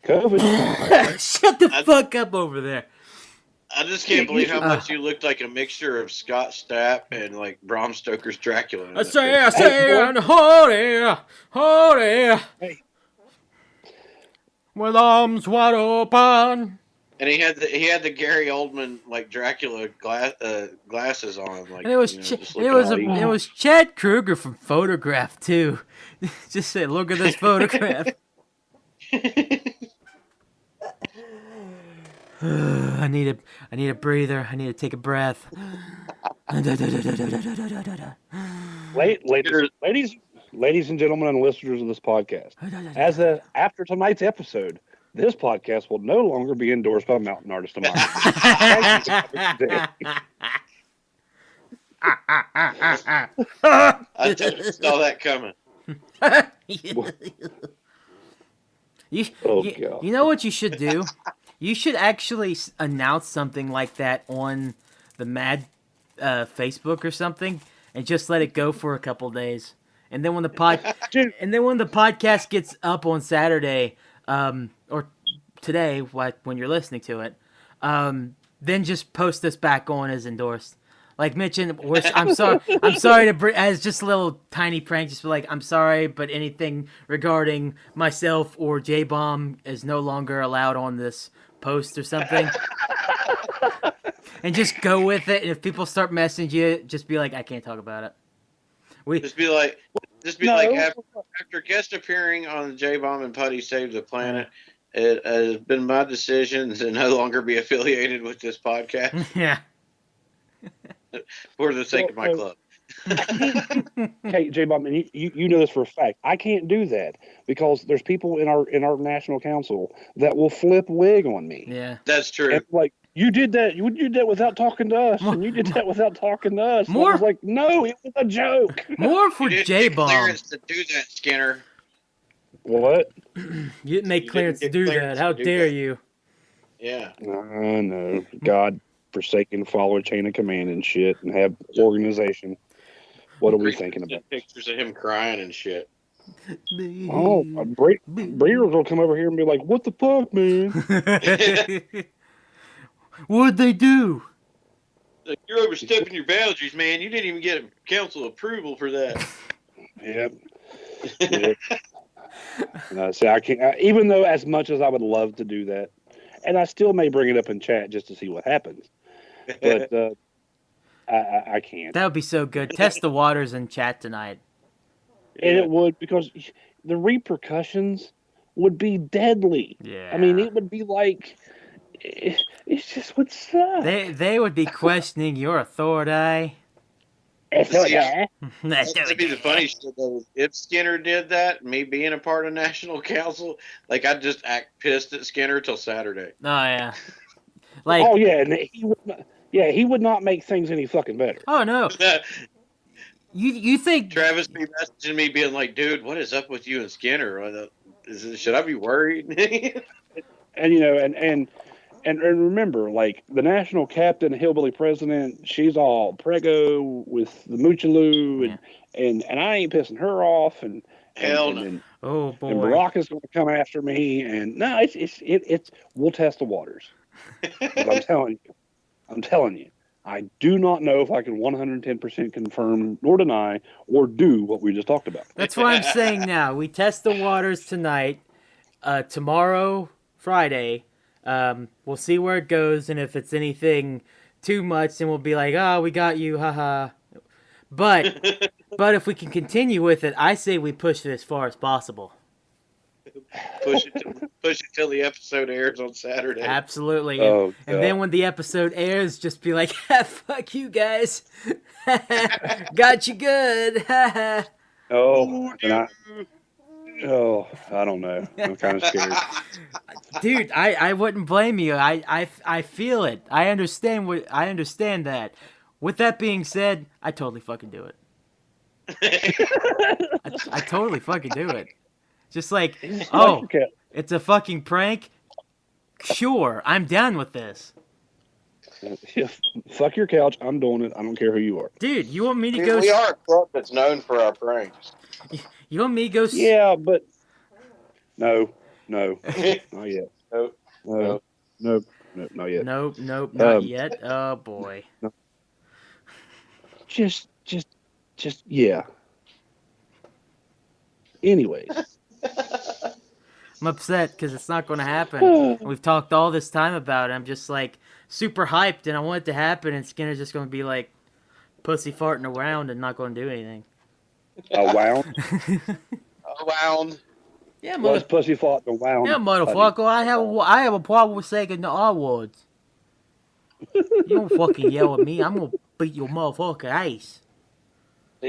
COVID. Shut the fuck up over there. I just can't believe how much you looked like a mixture of Scott Stapp and like Bram Stoker's Dracula. I say, and hold it, Hey. with arms wide open. And he had the Gary Oldman like Dracula glasses on, like, And it was it was Chad Kruger from Photograph too. Just say, look at this photograph. I need a breather. I need to take a breath. Ladies and gentlemen and listeners of this podcast, after tonight's episode, this podcast will no longer be endorsed by Mountain Artist of Mine. I totally saw that coming. You know what you should do? You should actually announce something like that on the Mad Facebook or something, and just let it go for a couple days. And then when the podcast gets up on Saturday, or today, when you're listening to it, then just post this back on as endorsed. Like mention, I'm sorry to bring as just a little tiny prank. Just be like, I'm sorry, but anything regarding myself or Jbomb is no longer allowed on this post or something. And just go with it. And if people start messaging you, just be like, I can't talk about it. Just be like after guest appearing on Jbomb and Puddy Save the Planet, it has been my decision to no longer be affiliated with this podcast. Yeah. For the sake of my club. Hey, J-Bomb, and you know this for a fact. I can't do that because there's people in our national council that will flip wig on me. Yeah, that's true. And like, you did that without talking to us, and you did that without talking to us. More, I was like, no, it was a joke. More for J-Bomb. Clearance to do that, Skinner. What? You didn't make clearance to do that. How dare you? Yeah. No, God forsaken, follow a chain of command and shit, and have organization. What are we thinking about? Pictures of him crying and shit. Oh, breeders will come over here and be like, "What the fuck, man? What'd they do? Like, you're overstepping your boundaries, man. You didn't even get council approval for that." Yep. See, I can't. Even though, as much as I would love to do that, and I still may bring it up in chat just to see what happens, but I can't. That would be so good. Test the waters in chat tonight. And it would, because the repercussions would be deadly. Yeah. I mean, it would be like, it's just would suck. They would be questioning your authority. That'd be the funny shit though. If Skinner did that, me being a part of National Council, like, I'd just act pissed at Skinner till Saturday. Oh yeah. Like, oh yeah, and he would not make things any fucking better. Oh no. You think Travis be messaging me being like, dude, what is up with you and Skinner? Should I be worried? And you know, and remember, like, the national captain, hillbilly president, she's all prego with the Moochiloo, and I ain't pissing her off, and hell no. And, oh boy, and Barack is going to come after me, and no, it's we'll test the waters. But I'm telling you, I do not know if I can 110% confirm nor deny or do what we just talked about. That's what I'm saying now. We test the waters tonight. Tomorrow, Friday, we'll see where it goes, and if it's anything too much, then we'll be like, oh, we got you, haha. But if we can continue with it, I say we push it as far as possible. Push it till the episode airs on Saturday. Absolutely. Oh, and then when the episode airs, just be like, fuck you guys. Got you good. I don't know. I'm kind of scared. Dude, I wouldn't blame you. I feel it. I understand that. With that being said, I totally fucking do it. I totally fucking do it. Just like, oh, it's a fucking prank? Sure, I'm down with this. Fuck your couch. I'm doing it. I don't care who you are. Dude, you want me to go... We are a club that's known for our pranks. You want me to go... Yeah, but... No. Not yet. No. not yet. Nope, not Um, yet. Oh boy. Just, yeah. Anyways, I'm upset because it's not going to happen. We've talked all this time about it. I'm just like super hyped, and I want it to happen. And Skinner's just going to be like pussy farting around and not going to do anything. a wound. Around. Yeah, What's pussy fought the wound? yeah, motherfucker. I have a problem with saying the R words. You don't fucking yell at me. I'm gonna beat your motherfucking ass.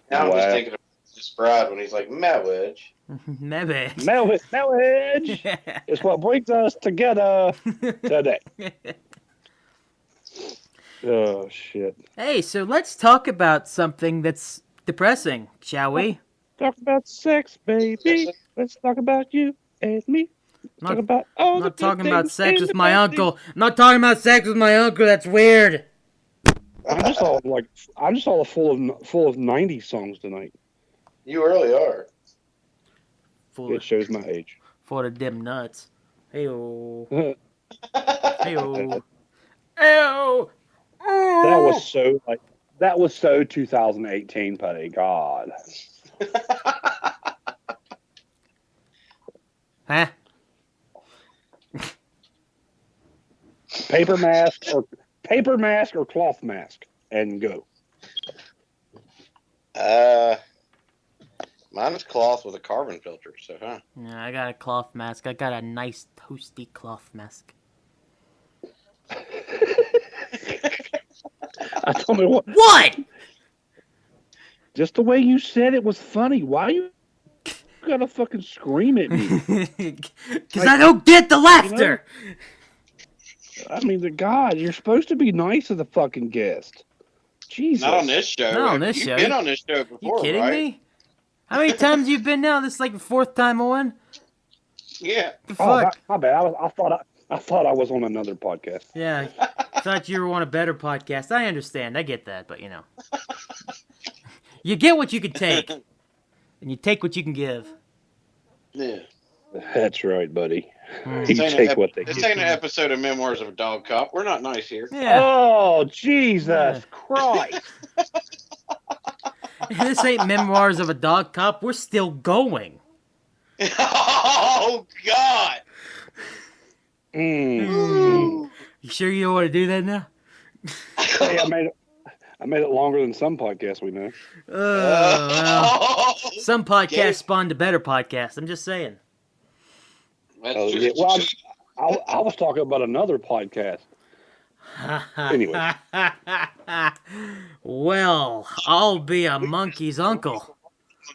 Now I'm just Wow. thinking of this Brad when he's like, marriage. Maybe. Marriage is what brings us together today. Oh shit! Hey, so let's talk about something that's depressing, shall we? Talk about sex, baby. Let's talk about you and me. Not- Talk about all I'm the not good talking about things sex and with the my bad uncle. I'm not talking about sex with my uncle. That's weird. I'm just all full of '90s songs tonight. You really are. For It shows my age. for the dim nuts. Heyo. That Heyo. Ew. was so 2018, Putty. God. Huh? Paper mask or cloth mask, and go. Mine is cloth with a carbon filter, so huh? Yeah, I got a cloth mask. I got a nice toasty cloth mask. I don't know what. What? Just the way you said it was funny. Why you gotta fucking scream at me? Because I don't get the laughter. I mean, God, you're supposed to be nice to the fucking guest. Jesus. Not on this show. Not on this You've show. been on this show before, You kidding right? me? How many times you been now? This is like the fourth time on. Yeah. The Oh, fuck? my bad. I thought I was on another podcast. Yeah, thought you were on a better podcast. I understand. I get that, but you know, you get what you can take, and you take what you can give. Yeah. That's right, buddy. Mm. You This take what they This give. ain't an episode of Memoirs of a Dog Cop. We're not nice here. Yeah, Oh, Jesus Yeah. Christ. this ain't Memoirs of a Dog Cop. We're still going. Oh God! Mm. You sure you don't want to do that now? Hey, I made it longer than some podcasts we know. Well, some podcasts spawned a better podcast. I'm just saying. That's Oh, true. yeah. Well, I was talking about another podcast. Anyway. Well, I'll be a monkey's uncle.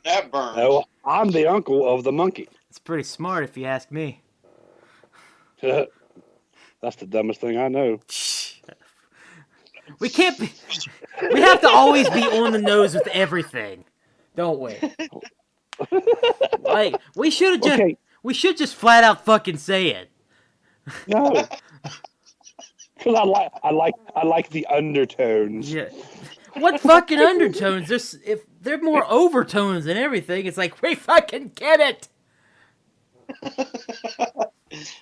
That burns. No, I'm the uncle of the monkey. It's pretty smart if you ask me. That's the dumbest thing I know. We can't be. We have to always be on the nose with everything, don't we? Like we should have just. Okay. We should just flat out fucking say it. No. Because I like the undertones. Yeah. What fucking undertones? If they're more overtones than everything, it's like we fucking get it.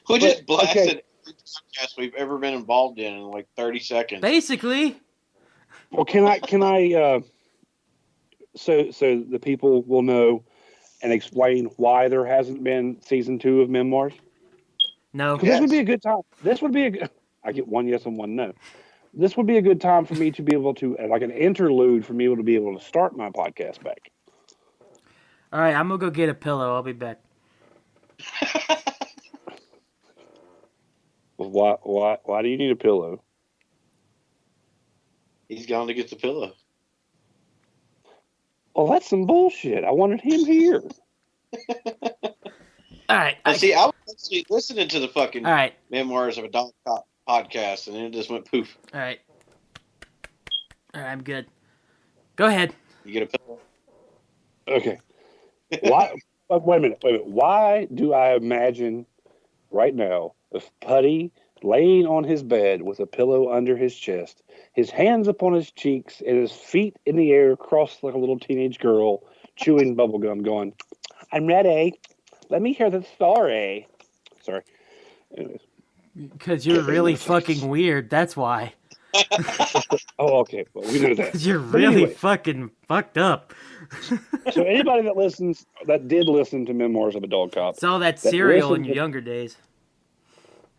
We just But, blasted okay. every podcast we've ever been involved in like 30 seconds. Basically, Well, can I so the people will know and explain why there hasn't been season 2 of Memoirs? no. 'Cause this would be a good time. I get one yes and one no. This would be a good time for me to be able to, like an interlude for me to be able to start my podcast back. All right, I'm gonna go get a pillow. I'll be back. Why do you need a pillow? He's gone to get the pillow. Oh, that's some bullshit. I wanted him here. All right. See, I was actually listening to the fucking All right. Memoirs of a Dog Cop podcast, and then it just went poof. All right. All right. I'm good. Go ahead. You get a pillow. Okay. Why? Wait a minute. Why do I imagine right now of Putty laying on his bed with a pillow under his chest, his hands upon his cheeks, and his feet in the air, crossed like a little teenage girl, chewing bubblegum, going, "I'm ready. Let me hear the story." Sorry. Anyways. Because you're really fucking weird. That's why. Oh, okay. Well, we know that. 'Cause you're But really anyway, fucking fucked up. so anybody that did listen to Memoirs of a Dog Cop, Saw that that cereal in listened your to- younger days.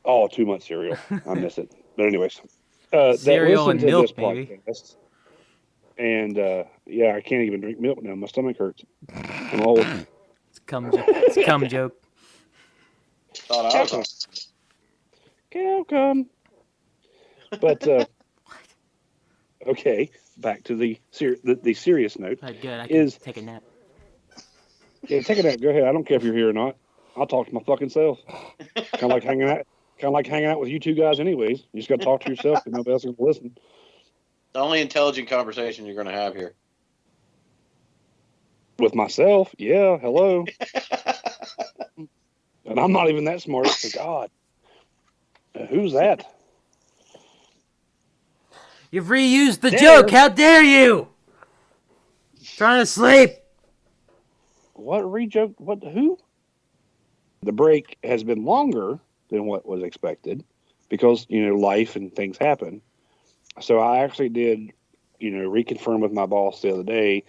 oh, too much cereal. I miss it. But anyways, Cereal that and listened to this milk, maybe. podcast, and yeah, I can't even drink milk now. My stomach hurts. I'm old. It's a cum joke. Thought I was Cow come. But okay, back to the serious note. All right, good. I can Is take a nap. yeah, take it out. Go ahead. I don't care if you're here or not. I'll talk to my fucking self. Kind of like hanging out with you two guys, anyways. You just got to talk to yourself, and nobody else is going to listen. the only intelligent conversation you're going to have here. With myself, yeah. Hello. And I'm not even that smart. For God, who's that? You've reused the There. joke. How dare you? Trying to sleep. What re-joke? What? Who? The break has been longer than what was expected because life and things happen. So I actually did reconfirm with my boss the other day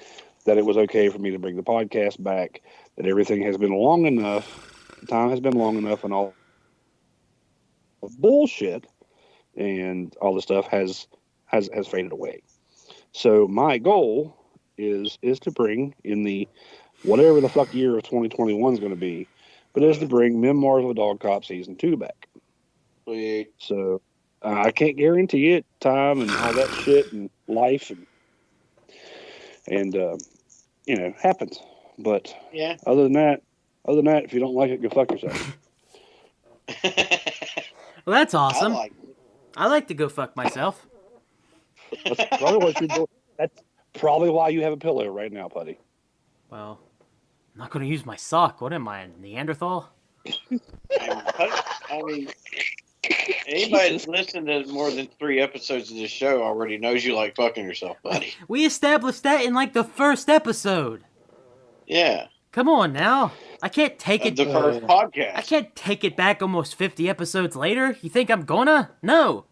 that it was okay for me to bring the podcast back. That everything has been long enough. The time has been long enough, and all bullshit and all the stuff has faded away. So my goal is to bring in the whatever the fuck year of 2021 is going to be, but is to bring Memoirs of a Dog Cop season 2 back. Sweet. So I can't guarantee it, time and all that shit and life and happens. But Yeah. other than that, if you don't like it, go fuck yourself. Well, that's awesome. I like it. I like to go fuck myself. That's probably what you're doing. That's probably why you have a pillow right now, Puddy. Well, I'm not going to use my sock. What am I, a Neanderthal? I mean, anybody that's listened to more than 3 episodes of this show already knows you like fucking yourself, buddy. We established that in like the first episode. Yeah. Come on now. I can't take it. The first podcast. I can't take it back almost 50 episodes later. You think I'm gonna? No.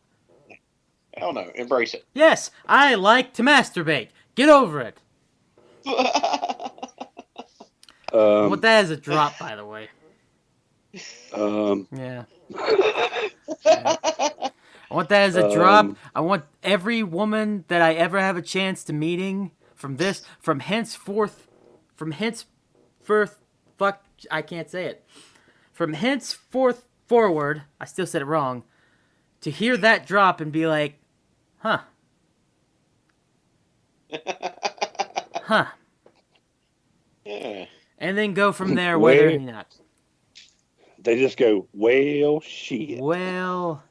Hell no. Embrace it. Yes, I like to masturbate. Get over it. I want that as a drop, by the way. Yeah. I want that as a drop. I want every woman that I ever have a chance to meeting from henceforth, fuck, I can't say it. From henceforth forward, I still said it wrong, to hear that drop and be like, huh. Huh. Yeah. And then go from there whether or not. They just go, well, shit. Well,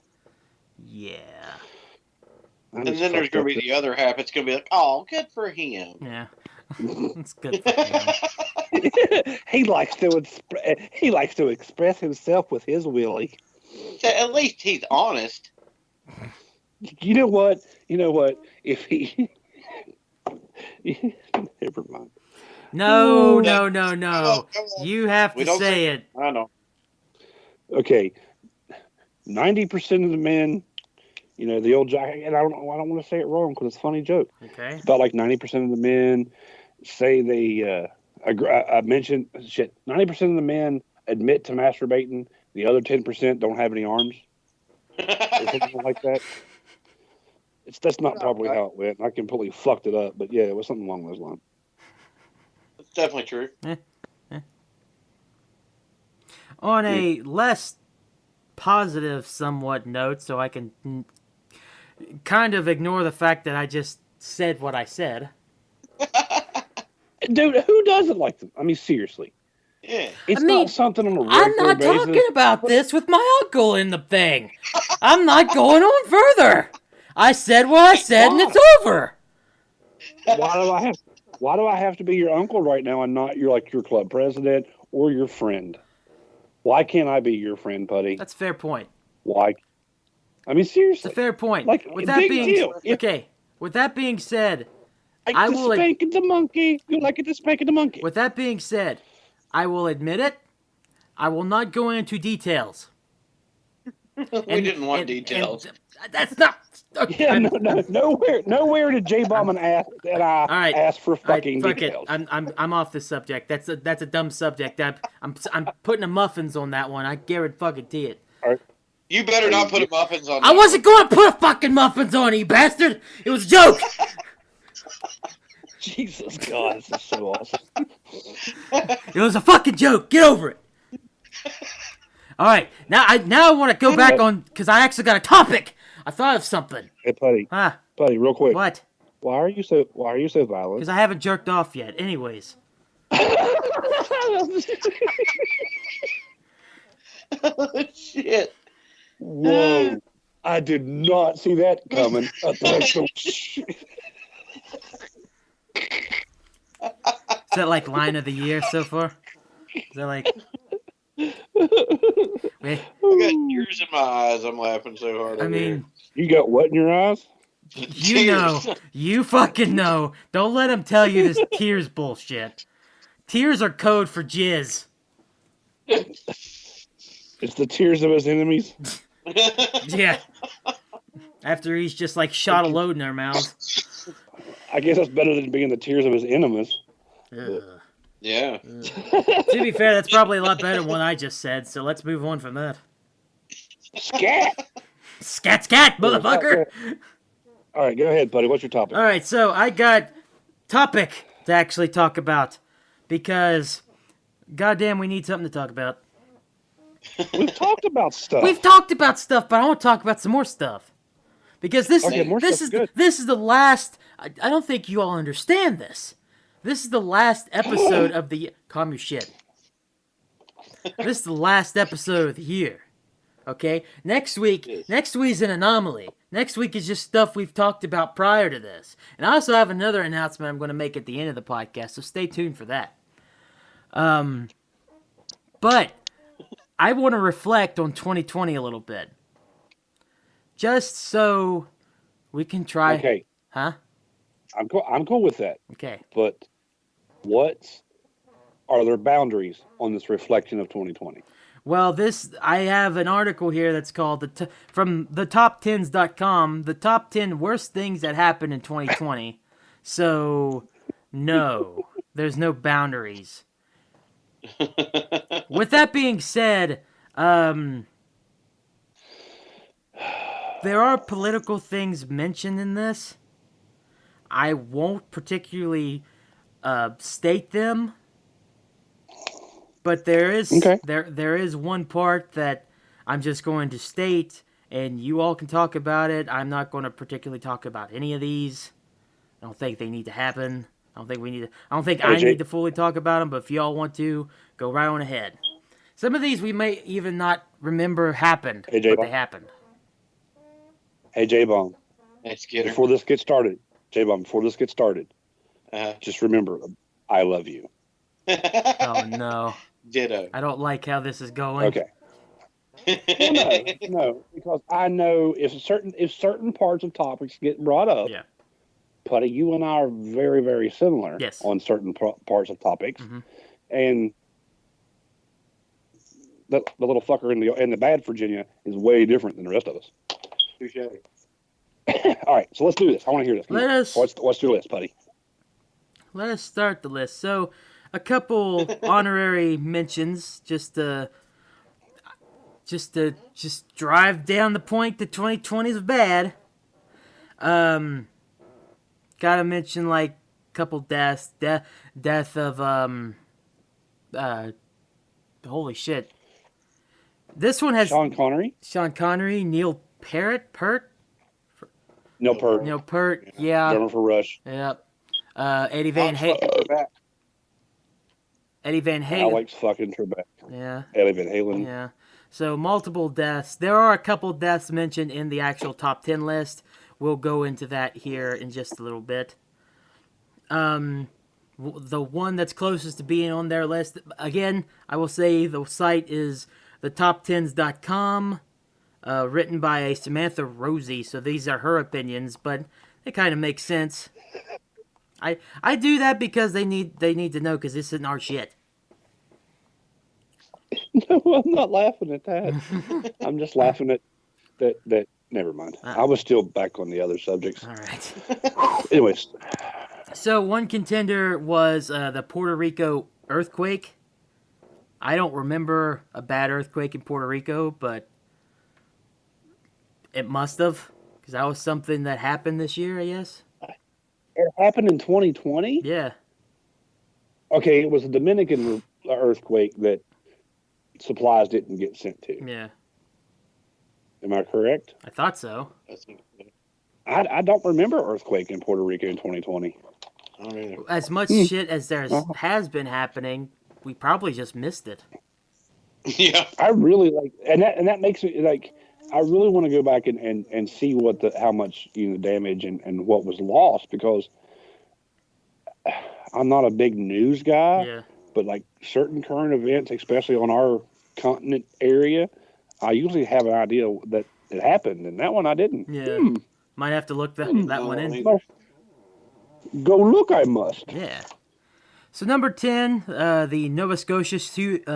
yeah. And then there's going to be the other half. It's going to be like, oh, good for him. Yeah. It's good for him. he likes to express himself with his willy. At least he's honest. You know what? If he never mind. No. Oh, You have to say it. I know. Okay, 90% of the men, the old jock, and I don't want to say it wrong because it's a funny joke. Okay. It's about like 90% of the men say they. I mentioned shit. 90% of the men admit to masturbating. The other 10% don't have any arms. Or something like that. That's not probably how it went. I completely fucked it up, but yeah, it was something along those lines. It's definitely true. On a less positive, somewhat note, so I can kind of ignore the fact that I just said what I said. Dude, who doesn't like them? I mean, seriously. Yeah. It's I mean, not something on a regular I'm not basis. talking about this with my uncle in the thing. I'm not going on further. I said what I said, and it's over. Why do I have to be your uncle right now and not your club president or your friend? Why can't I be your friend, Puddy? That's a fair point. Why? I mean, seriously. It's a fair point. Like, With that big being deal. okay. With that being said, I will spank the monkey. You like it to spank the monkey. With that being said, I will admit it. I will not go into details. We didn't want details. That's not. Okay, Yeah, nowhere did Jbomb and I all right. ask for All right, fucking fuck details. it. I'm off the subject. That's a dumb subject. I'm putting the muffins on that one. I guarantee it. All right. You better not put muffins on. I wasn't going to put fucking muffins on you, bastard. It was a joke. Jesus God, this is so awesome. It was a fucking joke. Get over it. All right, now I want to go back on because I actually got a topic. I thought of something. Hey, Puddy. Huh? Puddy, real quick. What? Why are you so violent? Because I haven't jerked off yet. Anyways. Oh, shit. Whoa. I did not see that coming. Is that like line of the year so far? Is that like? I got tears in my eyes. I'm laughing so hard. I mean, you got what in your eyes? you know, you fucking know. Don't let him tell you this tears bullshit. Tears are code for jizz. It's the tears of his enemies. Yeah. After he's just like shot a load in their mouths. I guess that's better than being the tears of his enemies. Ugh. Yeah. To be fair, that's probably a lot better than what I just said, so let's move on from that. Scat! Scat, scat, motherfucker! All right, go ahead, buddy. What's your topic? All right, so I got topic to actually talk about because, goddamn, we need something to talk about. We've talked about stuff. We've talked about stuff, but I want to talk about some more stuff because this is the last. I don't think you all understand this. This is the last episode of the. Calm your shit. This is the last episode of the year. Okay? Next week's an anomaly. Next week is just stuff we've talked about prior to this. And I also have another announcement I'm going to make at the end of the podcast, so stay tuned for that. But I want to reflect on 2020 a little bit. Just so we can try. Okay. Huh? I'm cool with that. Okay. But what are their boundaries on this reflection of 2020? Well, I have an article here that's called from thetop10s.com, the top 10 worst things that happened in 2020. So, no, there's no boundaries. With that being said, there are political things mentioned in this. I won't particularly state them. But there is there is one part that I'm just going to state, and you all can talk about it. I'm not going to particularly talk about any of these. I don't think they need to happen. I don't think I need to fully talk about them. But if y'all want to, go right on ahead. Some of these we may even not remember happened, but they happened. Hey, Jbomb. Let's get her. Before this gets started, just remember, I love you. Oh no. Ditto. I don't like how this is going. Okay. Well, no, because I know if certain parts of topics get brought up, Yeah. Putty, you and I are very, very similar Yes. on certain parts of topics, Mhm. and the little fucker in the bad Virginia is way different than the rest of us. Touche. All right, so let's do this. I want to hear this. Come on. Let us- What's your list, Putty? Let us start the list. So, a couple honorary mentions, just to drive down the point that 2020 is bad. Gotta mention like a couple deaths. Death of holy shit. This one has Sean Connery, Neil Peart, Neil Peart, yeah, drummer for Rush. yep. Eddie Van Halen. Alex fucking Trebek. Yeah. Eddie Van Halen. Yeah. So multiple deaths. There are a couple deaths mentioned in the actual top 10 list. We'll go into that here in just a little bit. The one that's closest to being on their list, again, I will say the site is thetop10s.com, written by a Samantha Rosie. So these are her opinions, but they kind of make sense. I do that because they need to know, because this isn't our shit. No, I'm not laughing at that. I'm just laughing at that. Never mind. I was still back on the other subjects. All right. Anyways, So one contender was the Puerto Rico earthquake. I don't remember a bad earthquake in Puerto Rico, but it must have, because that was something that happened this year, I guess. it happened in 2020. Yeah. Okay, it was a Dominican earthquake that supplies didn't get sent to. Yeah. Am I correct? I thought so. I don't remember earthquake in Puerto Rico in 2020. I don't either. As much shit as there has been happening, we probably just missed it. Yeah. I really like, and that makes me like. I really want to go back and see how much damage and what was lost, because I'm not a big news guy, Yeah. but like certain current events, especially on our continent area, I usually have an idea that it happened, and that one I didn't. Yeah. Might have to look that one in. Go look, I must. Yeah. So number 10, the Nova Scotia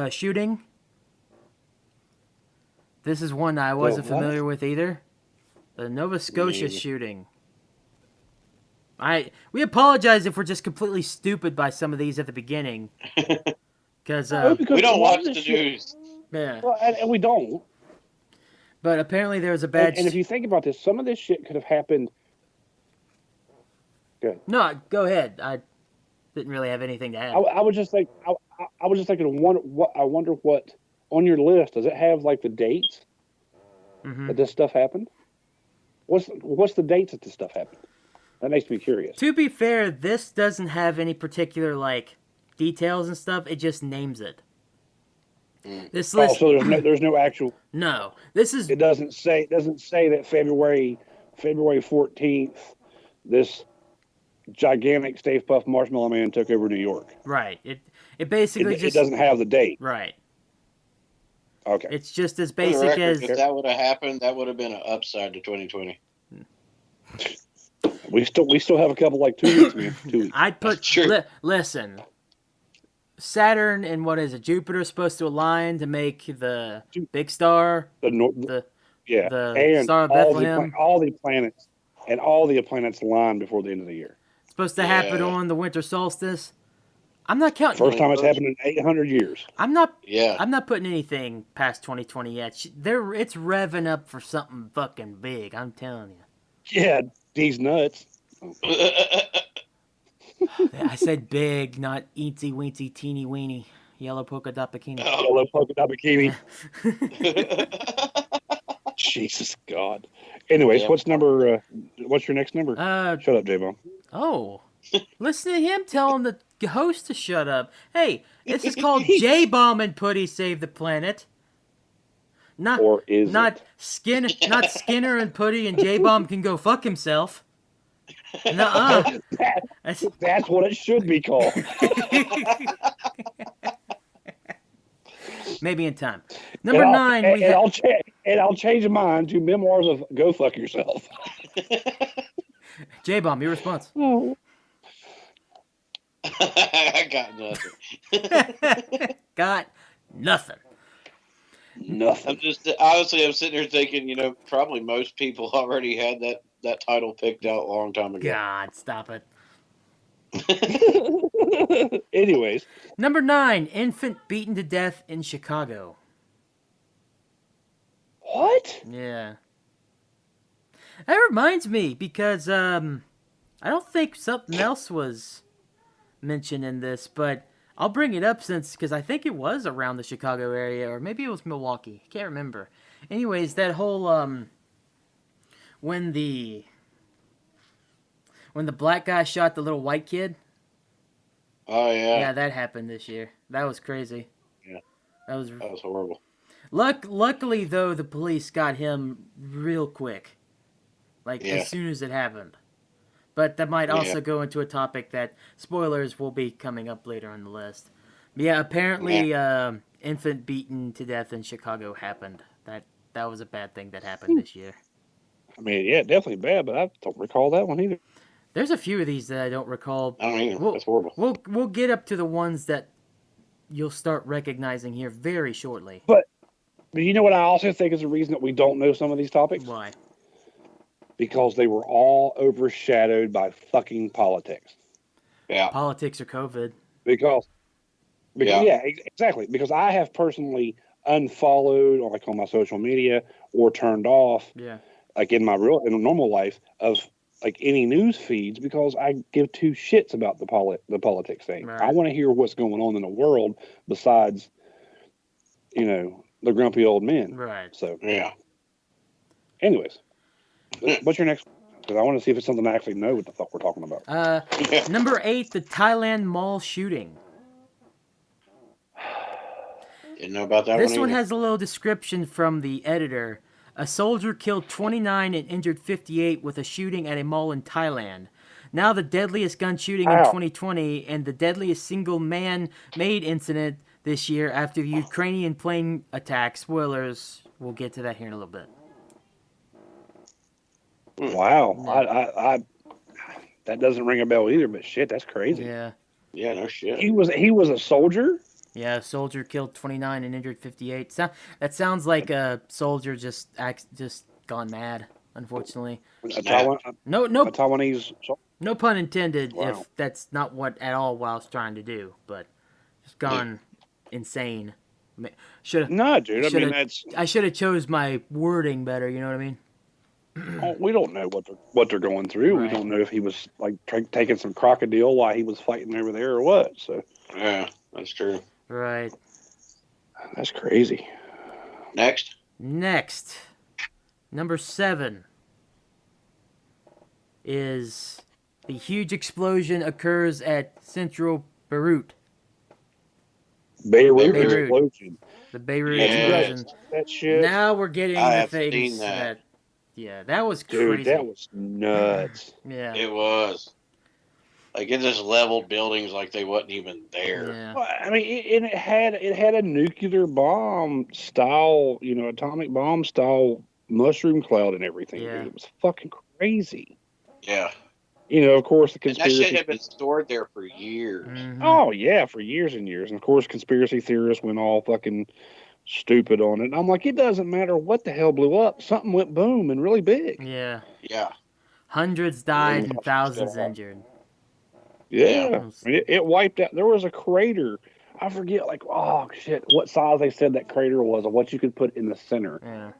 shooting. This is one I wasn't familiar with either. The Nova Scotia shooting. We apologize if we're just completely stupid by some of these at the beginning. Because we don't watch the news. Yeah. Well, and we don't. But apparently there was a bad... And if you think about this, some of this shit could have happened... Good. No, go ahead. I didn't really have anything to add. I was just like... I was just thinking, I wonder what... On your list, does it have like the dates that this stuff happened? What's the dates that this stuff happened? That makes me curious. To be fair, this doesn't have any particular like details and stuff. It just names it. This list. So there's no actual. No, this is. It doesn't say that February 14th, this gigantic Stay Puft Marshmallow Man took over New York. Right. It basically it doesn't have the date. Right. Okay. It's just as basic as... If that would have happened, that would have been an upside to 2020. We still have a couple, like 2 weeks, man. 2 weeks. I'd put... listen. Saturn and what is it? Jupiter is supposed to align to make the big star. The Star of Bethlehem. All the planets align before the end of the year. It's supposed to happen on the winter solstice. I'm not counting. First time it's happened in 800 years. I'm not putting anything past 2020 yet. It's revving up for something fucking big. I'm telling you. Yeah, these nuts. I said big, not eensy weensy teeny weeny yellow polka dot bikini. Yellow polka dot bikini. Jesus God. Anyways, what's your next number? Shut up, Jbomb. Oh. Listen to him telling the host to shut up. Hey, this is called Jbomb Puddy Save the Planet. Not Skinner and Puddy and Jbomb can go fuck himself. Nuh-uh. That's what it should be called. Maybe in time. Number 9. I'll change mine to Memoirs of Go Fuck Yourself. Jbomb, your response. Oh. I got nothing. Got nothing. Nothing. I'm sitting here thinking, probably most people already had that title picked out a long time ago. God, stop it. Anyways. Number 9, infant beaten to death in Chicago. What? Yeah. That reminds me, because I don't think something else was mentioned in this, but I'll bring it up because I think it was around the Chicago area, or maybe it was Milwaukee. I can't remember. Anyways, that whole when the black guy shot the little white kid. Oh yeah. Yeah, that happened this year. That was crazy. Yeah. That was horrible. Luckily though, the police got him real quick. As soon as it happened. But that might also go into a topic that spoilers will be coming up later on the list. But yeah, apparently infant beaten to death in Chicago happened. That was a bad thing that happened this year. I mean, yeah, definitely bad, but I don't recall that one either. There's a few of these that I don't recall. I don't either. That's horrible. We'll get up to the ones that you'll start recognizing here very shortly. But you know what I also think is the reason that we don't know some of these topics? Why? Because they were all overshadowed by fucking politics. Yeah. Politics or COVID. Because exactly. Because I have personally unfollowed, like on my social media, or turned off, Yeah. like in my normal life, of like any news feeds, because I give two shits about the politics thing. Right. I want to hear what's going on in the world besides, the grumpy old men. Right. So Yeah. anyways, what's your next? Because I want to see if it's something I actually know what the fuck we're talking about. Number 8, the Thailand mall shooting. Didn't know about that This one either. has a little description from the editor. A soldier killed 29 and injured 58 with a shooting at a mall in Thailand. Now the deadliest gun shooting in 2020 and the deadliest single man-made incident this year after the Ukrainian plane attack. Spoilers. We'll get to that here in a little bit. Wow, Yeah. I that doesn't ring a bell either. But shit, that's crazy. Yeah. Yeah, no shit. He was a soldier. Yeah, a soldier killed 29 and injured 58. That sounds like a soldier just gone mad, unfortunately. A Taiwanese. No pun intended. Wow. If that's not what at all what I was trying to do, but just gone insane. Should No, dude. I mean, I should have chose my wording better. You know what I mean? we don't know what they're going through. Right. We don't know if he was like taking some crocodile while he was fighting over there or what. So Yeah, that's true. Right. that's crazy. Next. Number 7 is the huge explosion occurs at central Beirut. Beirut Beirut. explosion. The Beirut Yeah. explosion. That shit. Now we're getting I the have things seen that. yeah, that was Dude, crazy. that was nuts. Yeah. It was. Like, it just leveled buildings like they wasn't even there. Yeah. Well, I mean, it had a nuclear bomb style, atomic bomb style mushroom cloud and everything. Yeah. Dude. It was fucking crazy. Yeah. Of course, the And that conspiracy. shit had been stored there for years. Mhm. Oh yeah, for years and years. And of course, conspiracy theorists went all fucking stupid on it. And I'm like, it doesn't matter what the hell blew up. Something went boom and really big. Yeah. Yeah. Hundreds died Yeah. and thousands injured. Yeah, I mean, it wiped out. There was a crater. I forget, like, oh shit, what size they said that crater was, or what you could put in the center. Yeah.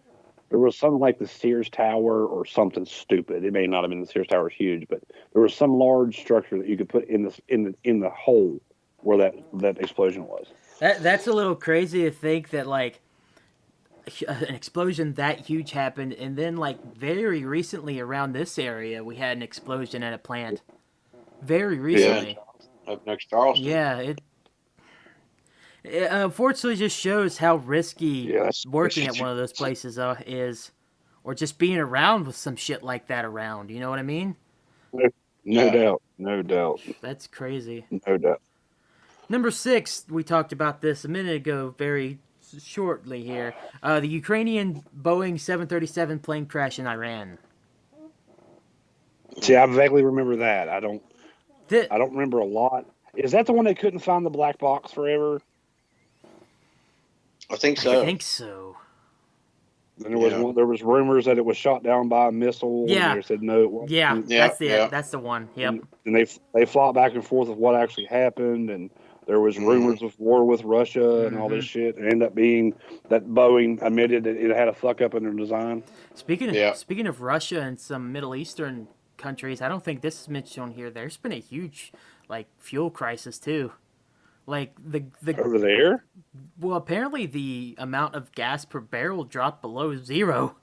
There was something like the Sears Tower or something stupid. It may not have been the Sears Tower was huge, but there was some large structure that you could put in the hole where that explosion was. That's a little crazy to think that like an explosion that huge happened, and then like very recently around this area we had an explosion at a plant. Very recently. Up next to Charleston. Yeah, it unfortunately just shows how risky working at one of those places is, or just being around with some shit like that around. You know what I mean? No doubt. That's crazy. No doubt. Number 6, we talked about this a minute ago, very shortly here. The Ukrainian Boeing 737 plane crash in Iran. See, I vaguely remember that. I don't remember a lot. Is that the one they couldn't find the black box forever? I think so. I think so. And there was rumors that it was shot down by a missile. Yeah. And they said no. It wasn't. Yeah, that's the one. Yep. And they fought back and forth with what actually happened, and there was rumors of war with Russia and all this shit. And it ended up being that Boeing admitted that it had a fuck up in their design. Speaking of Russia and some Middle Eastern countries, I don't think this is mentioned on here. There's been a huge like fuel crisis too. Like the Over there? Well, apparently the amount of gas per barrel dropped below 0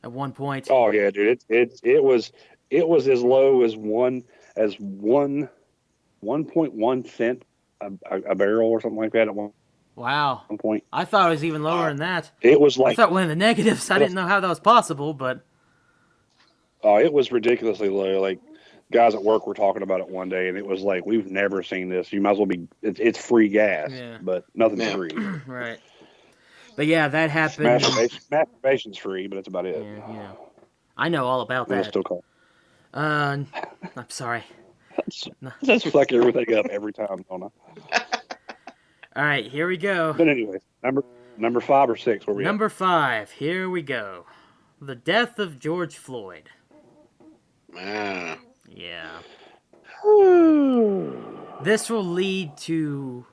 at one point. Oh yeah, dude. It was as low as 1.1 cent a barrel or something like that at one point. I thought it was even lower than that. It was like I thought one of the negatives. I didn't know how that was possible, but it was ridiculously low. Like guys at work were talking about it one day, and it was like, we've never seen this. You might as well be. It's free gas, but nothing's free. Right. But yeah, that happened. Masturbation's free, but that's about it. Yeah. I know all about that. Still call. I'm sorry. That's fucking everything up every time, don't I? All right, here we go. But anyway, number 5 or 6, where we at? Number 5, here we go. The death of George Floyd. Ah. Yeah. This will lead to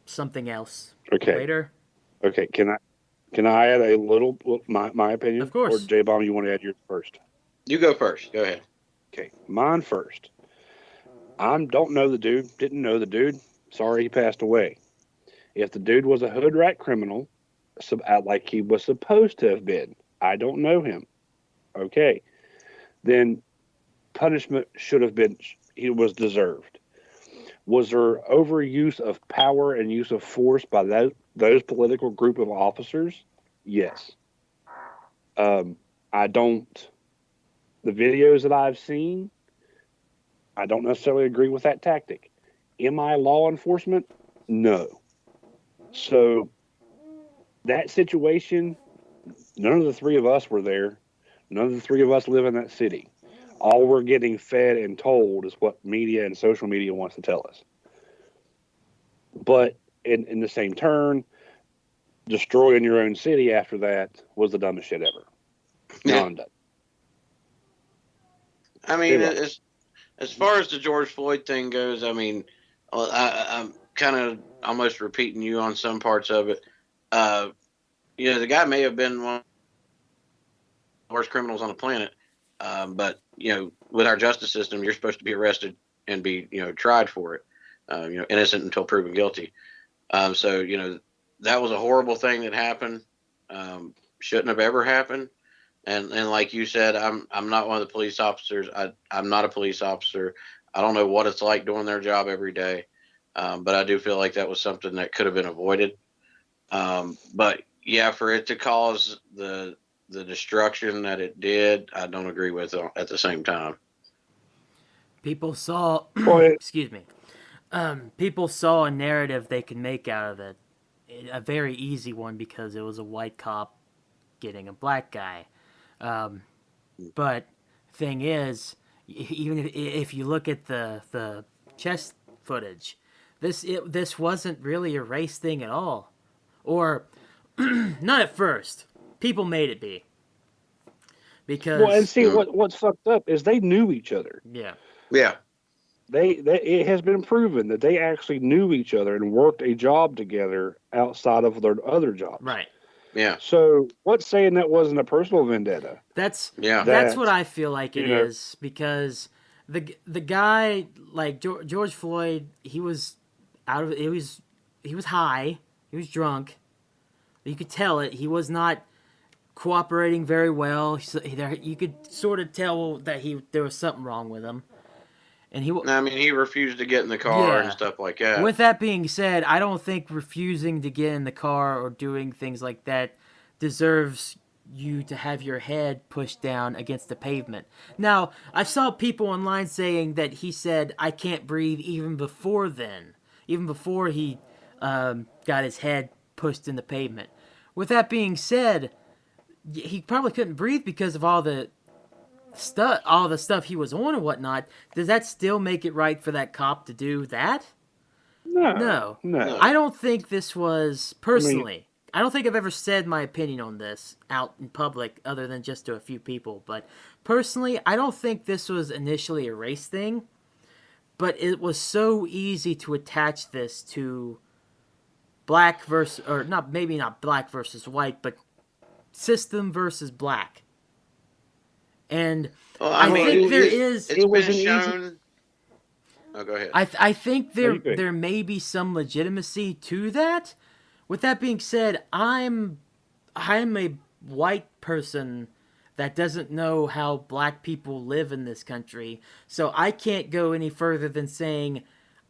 something else later. Okay. Can I add a little my opinion? Of course. Or J-Bomb, you want to add yours first? You go first. Go ahead. Okay, mine first. I don't know the dude. Didn't know the dude. Sorry, he passed away. If the dude was a hood rat criminal, like he was supposed to have been, I don't know him. Okay, then punishment should have been. He was deserved. Was there overuse of power and use of force by those political group of officers? Yes. I don't. The videos that I've seen, I don't necessarily agree with that tactic. Am I law enforcement? No. So that situation, none of the three of us were there. None of the three of us live in that city. All we're getting fed and told is what media and social media wants to tell us. But in the same turn, destroying your own city after that was the dumbest shit ever. Now I'm done. I mean, as far as the George Floyd thing goes, I mean, I'm kind of almost repeating you on some parts of it. The guy may have been one of the worst criminals on the planet, but with our justice system, you're supposed to be arrested and be tried for it. Innocent until proven guilty. So that was a horrible thing that happened. Shouldn't have ever happened. And like you said, I'm not one of the police officers. I'm not a police officer. I don't know what it's like doing their job every day. But I do feel like that was something that could have been avoided. But yeah, for it to cause the destruction that it did, I don't agree with it at the same time. People saw, excuse me. People saw a narrative they could make out of it. A very easy one because it was a white cop getting a black guy. But thing is, even if you look at the chest footage, this wasn't really a race thing at all, or not at first. People made it be because. Well, and see what's fucked up is they knew each other. Yeah. Yeah. It has been proven that they actually knew each other and worked a job together outside of their other jobs. Right. Yeah. So what's saying that wasn't a personal vendetta? That's That's what I feel like it is, because the guy, like George Floyd, he was he was high, he was drunk. You could tell it. He was not cooperating very well. You could sort of tell that there was something wrong with him. And he refused to get in the car and stuff like that. With that being said, I don't think refusing to get in the car or doing things like that deserves you to have your head pushed down against the pavement. Now, I saw people online saying that he said, "I can't breathe," even before then. Even before he got his head pushed in the pavement. With that being said, he probably couldn't breathe because of all the stuff he was on and whatnot. Does that still make it right for that cop to do that? No. I don't think this was, personally, I don't think I've ever said my opinion on this out in public other than just to a few people, but personally, I don't think this was initially a race thing, but it was so easy to attach this to black versus, or maybe not black versus white, but system versus black. And I think there is. It's been shown. Oh, go ahead. I think there may be some legitimacy to that. With that being said, I'm a white person that doesn't know how black people live in this country, so I can't go any further than saying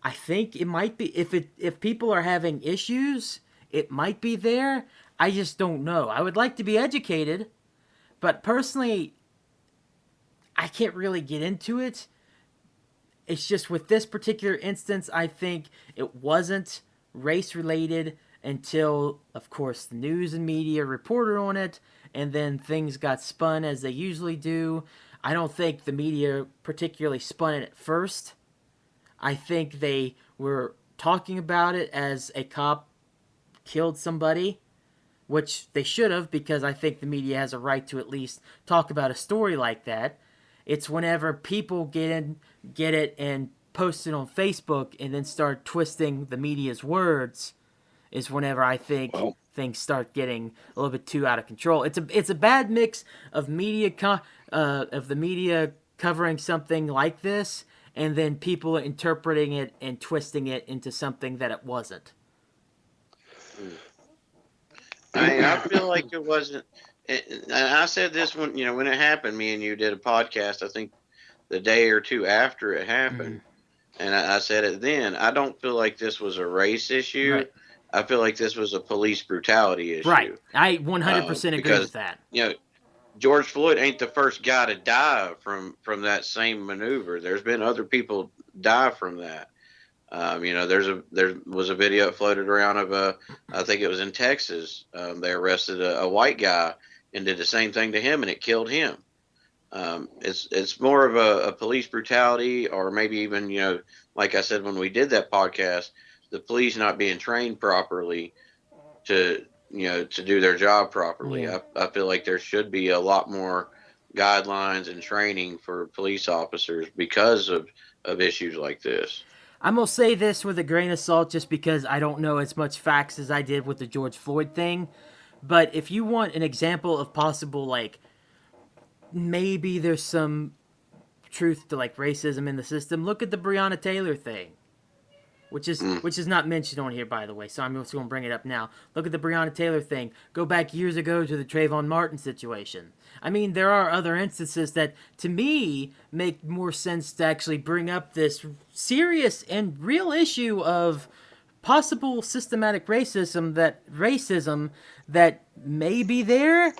I think it might be, if people are having issues, it might be there. I just don't know. I would like to be educated, but personally, I can't really get into it. It's just with this particular instance, I think it wasn't race-related until, of course, the news and media reported on it, and then things got spun as they usually do. I don't think the media particularly spun it at first. I think they were talking about it as a cop killed somebody, which they should have, because I think the media has a right to at least talk about a story like that. It's whenever people get it and post it on Facebook and then start twisting the media's words is whenever I think things start getting a little bit too out of control. It's a bad mix of of the media covering something like this, and then people interpreting it and twisting it into something that it wasn't. I mean, I feel like it wasn't. And I said this when when it happened. Me and you did a podcast. I think the day or two after it happened, and I said it then. I don't feel like this was a race issue. Right. I feel like this was a police brutality issue. Right. I 100% agree with that. George Floyd ain't the first guy to die from that same maneuver. There's been other people die from that. There was a video that floated around of I think it was in Texas. They arrested a white guy and did the same thing to him, and it killed him. It's more of a police brutality, or maybe even like I said when we did that podcast, the police not being trained properly to do their job properly. Yeah. I feel like there should be a lot more guidelines and training for police officers because of issues like this. I'm going to say this with a grain of salt just because I don't know as much facts as I did with the George Floyd thing. But if you want an example of possible, like, maybe there's some truth to, like, racism in the system, look at the Breonna Taylor thing. Which is not mentioned on here, by the way, so I'm just going to bring it up now. Look at the Breonna Taylor thing. Go back years ago to the Trayvon Martin situation. I mean, there are other instances that, to me, make more sense to actually bring up this serious and real issue of possible systematic racism that may be there.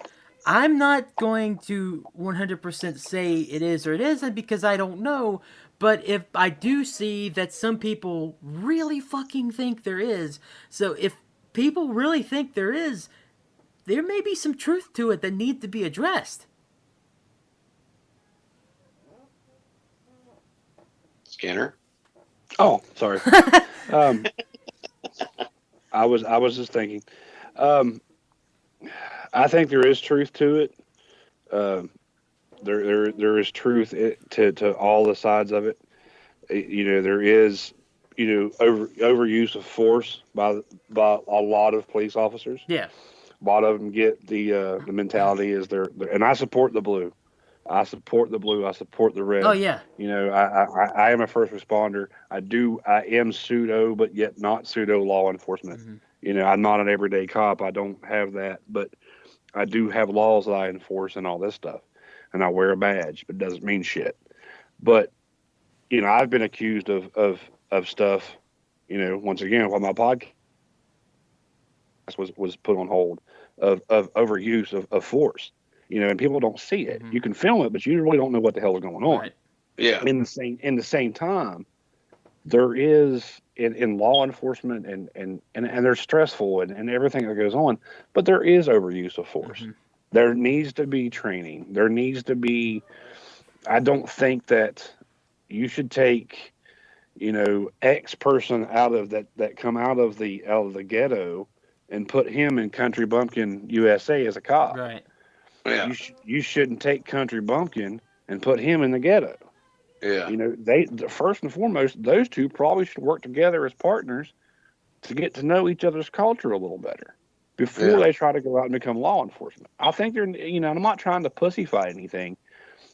I'm not going to 100% say it is or it isn't because I don't know. But if I do see that some people really fucking think there is, so if people really think there is, there may be some truth to it that needs to be addressed. Skinner? Oh, sorry. I was just thinking. I think there is truth to it. There is truth to all the sides of it. There is overuse of force by a lot of police officers. Yeah. A lot of them get the mentality is they're and I support the blue. I support the blue. I support the red. Oh yeah. I am a first responder. I am pseudo, but yet not pseudo law enforcement. Mm-hmm. I'm not an everyday cop. I don't have that, but I do have laws that I enforce and all this stuff. And I wear a badge, but it doesn't mean shit. But, I've been accused of stuff, once again, while my podcast was put on hold, of overuse of force, and people don't see it. Mm-hmm. You can film it, but you really don't know what the hell is going on. Right. Yeah. In the same time, there is in law enforcement and they're stressful and everything that goes on, but there is overuse of force. Mm-hmm. There needs to be training. There needs to be. I don't think that you should take, X person out of that come out of the ghetto and put him in Country Bumpkin, USA as a cop. Right. Yeah. You shouldn't take Country Bumpkin and put him in the ghetto. Yeah. First and foremost, those two probably should work together as partners to get to know each other's culture a little better before they try to go out and become law enforcement. I think I'm not trying to pussyfoot anything,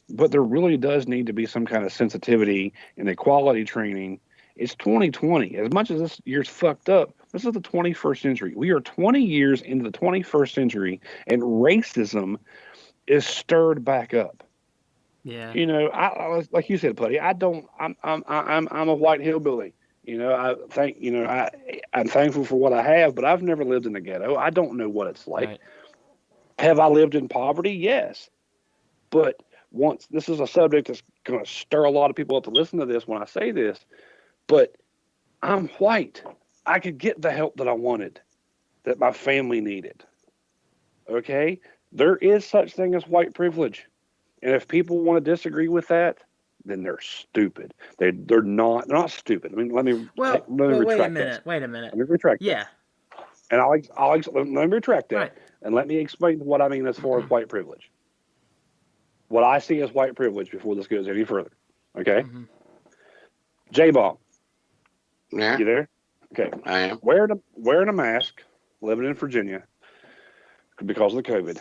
but there really does need to be some kind of sensitivity and equality training. It's 2020. As much as this year's fucked up, this is the 21st century. We are 20 years into the 21st century, and racism is stirred back up. Yeah. I like you said, Puddy. I'm a white hillbilly. I'm thankful for what I have, but I've never lived in the ghetto. I don't know what it's like. Right. Have I lived in poverty? Yes. But this is a subject that's going to stir a lot of people up to listen to this when I say this, but I'm white. I could get the help that I wanted, that my family needed. Okay? There is such thing as white privilege. And if people want to disagree with that, then they're stupid. They're not stupid. I mean, let me Well, retract wait a minute. that. Wait a minute. Let me retract that. Yeah. And let me retract that, Right. and let me explain what I mean as far as white privilege. What I see as white privilege before this goes any further. Okay? Mm-hmm. Jbomb. Yeah, You there? Okay. I am. Wearing a mask, living in Virginia because of the COVID.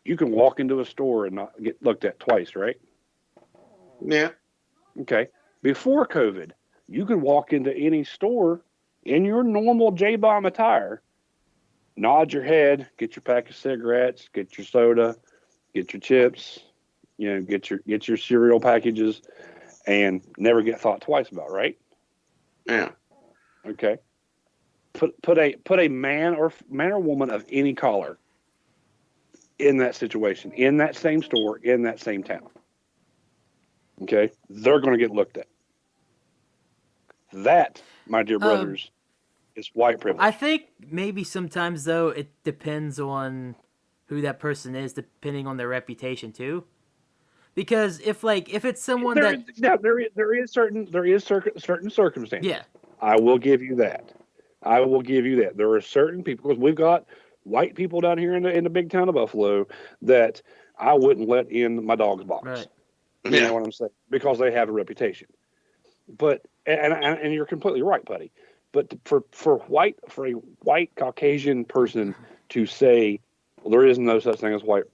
You can walk into a store and not get looked at twice, right? Yeah. Okay. Before COVID, you could walk into any store in your normal J-Bomb attire, nod your head, get your pack of cigarettes, get your soda, get your chips, get your cereal packages, and never get thought twice about, right? Yeah. Okay. Put a man or woman of any color in that situation, in that same store, in that same town. Okay, they're going to get looked at. That, my dear brothers, is white privilege. I think maybe sometimes though it depends on who that person is, depending on their reputation too. Because if it's someone there is certain circumstances. Yeah. I will give you that. There are certain people, because we've got white people down here in the big town of Buffalo that I wouldn't let in my dog's box. Right. You know what I'm saying? Because they have a reputation. But and you're completely right, buddy. But for a white Caucasian person to say, well, there is no such thing as white,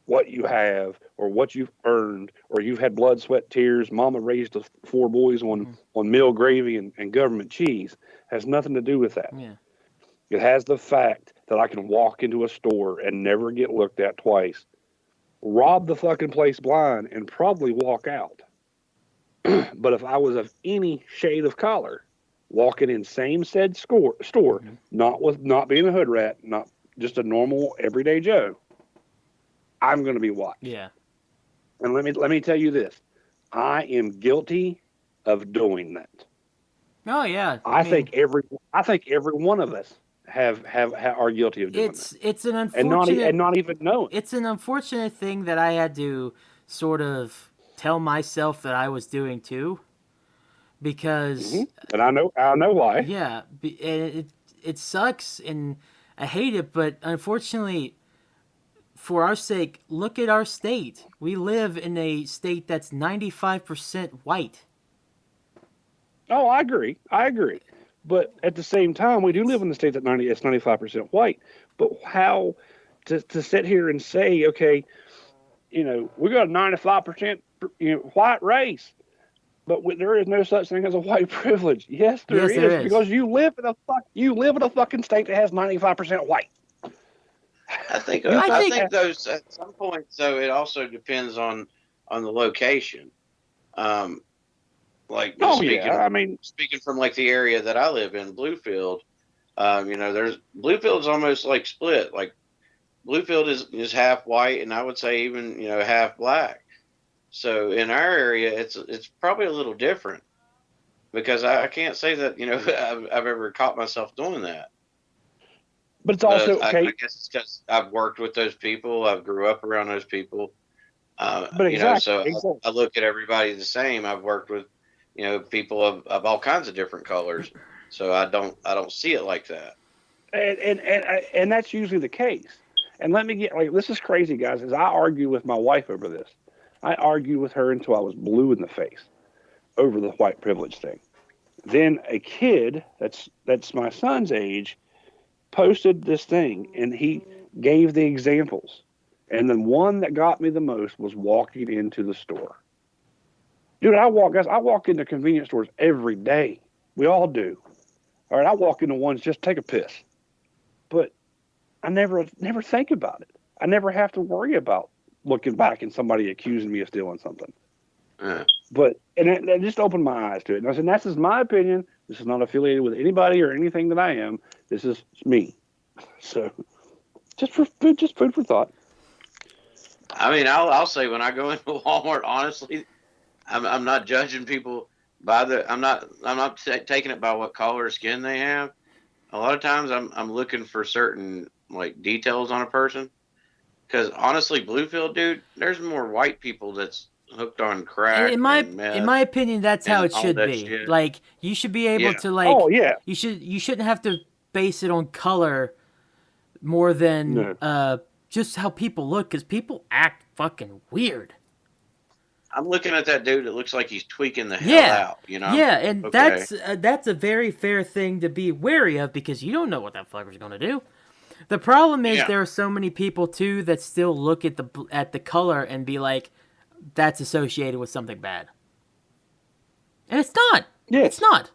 what you have or what you've earned, or you've had blood, sweat, tears, mama raised us 4 boys on meal gravy and government cheese, has nothing to do with that. Yeah. It has the fact that I can walk into a store and never get looked at twice, rob the fucking place blind, and probably walk out. But if I was of any shade of color, walking in same said store, not being a hood rat, not just a normal everyday Joe, I'm going to be watched. Yeah. And let me tell you this: I am guilty of doing that. Oh yeah. I think every one of us are guilty of doing that. It's an unfortunate and not even knowing. It's an unfortunate thing that I had to sort of tell myself that I was doing too, because and I know why. Yeah, it sucks and I hate it, but unfortunately, for our sake, look at our state. We live in a state that's 95% white. Oh, I agree. But at the same time, we do live in a state that it's 95% white. But how to sit here and say, okay, we got a 95% white race, but there is no such thing as a white privilege. Yes, there is, because you live in a fucking state that has 95% white. I think those at some point. So it also depends on the location. Speaking from like the area that I live in, Bluefield. There's Bluefield's almost like split. Like Bluefield is half white, and I would say even half black. So in our area, it's probably a little different, because I can't say that I've ever caught myself doing that. But it's also okay. I guess it's because I've worked with those people. I grew up around those people. But exactly. I look at everybody the same. I've worked with people of all kinds of different colors. So I don't see it like that. And that's usually the case. And let me get this is crazy, guys. As I argue with my wife over this, I argued with her until I was blue in the face over the white privilege thing. Then a kid that's my son's age posted this thing, and he gave the examples. And the one that got me the most was walking into the store. Dude, I walk into convenience stores every day. We all do. All right, I walk into ones just take a piss. But I never think about it. I never have to worry about looking back and somebody accusing me of stealing something. But it just opened my eyes to it. And I said, that's just my opinion. This is not affiliated with anybody or anything that I am. This is me. So just food for thought. I mean, I'll say when I go into Walmart, honestly, I'm not judging people by I'm not taking it by what color or skin they have. A lot of times I'm looking for certain details on a person, Because honestly, Bluefield, dude, there's more white people that's hooked on crack In and my meth opinion, that's how and it all should that be. shit. Like you should be able Yeah. to like Oh yeah. you shouldn't have to base it on color more than No. just how people look, because people act fucking weird. I'm looking at that dude. It looks like he's tweaking the hell Yeah, out. You know? yeah, and Okay. that's a very fair thing to be wary of, because you don't know what that fucker's gonna do. The problem is Yeah. there are so many people too that still look at the color and be like, that's associated with something bad, and it's not. It's Yes. not.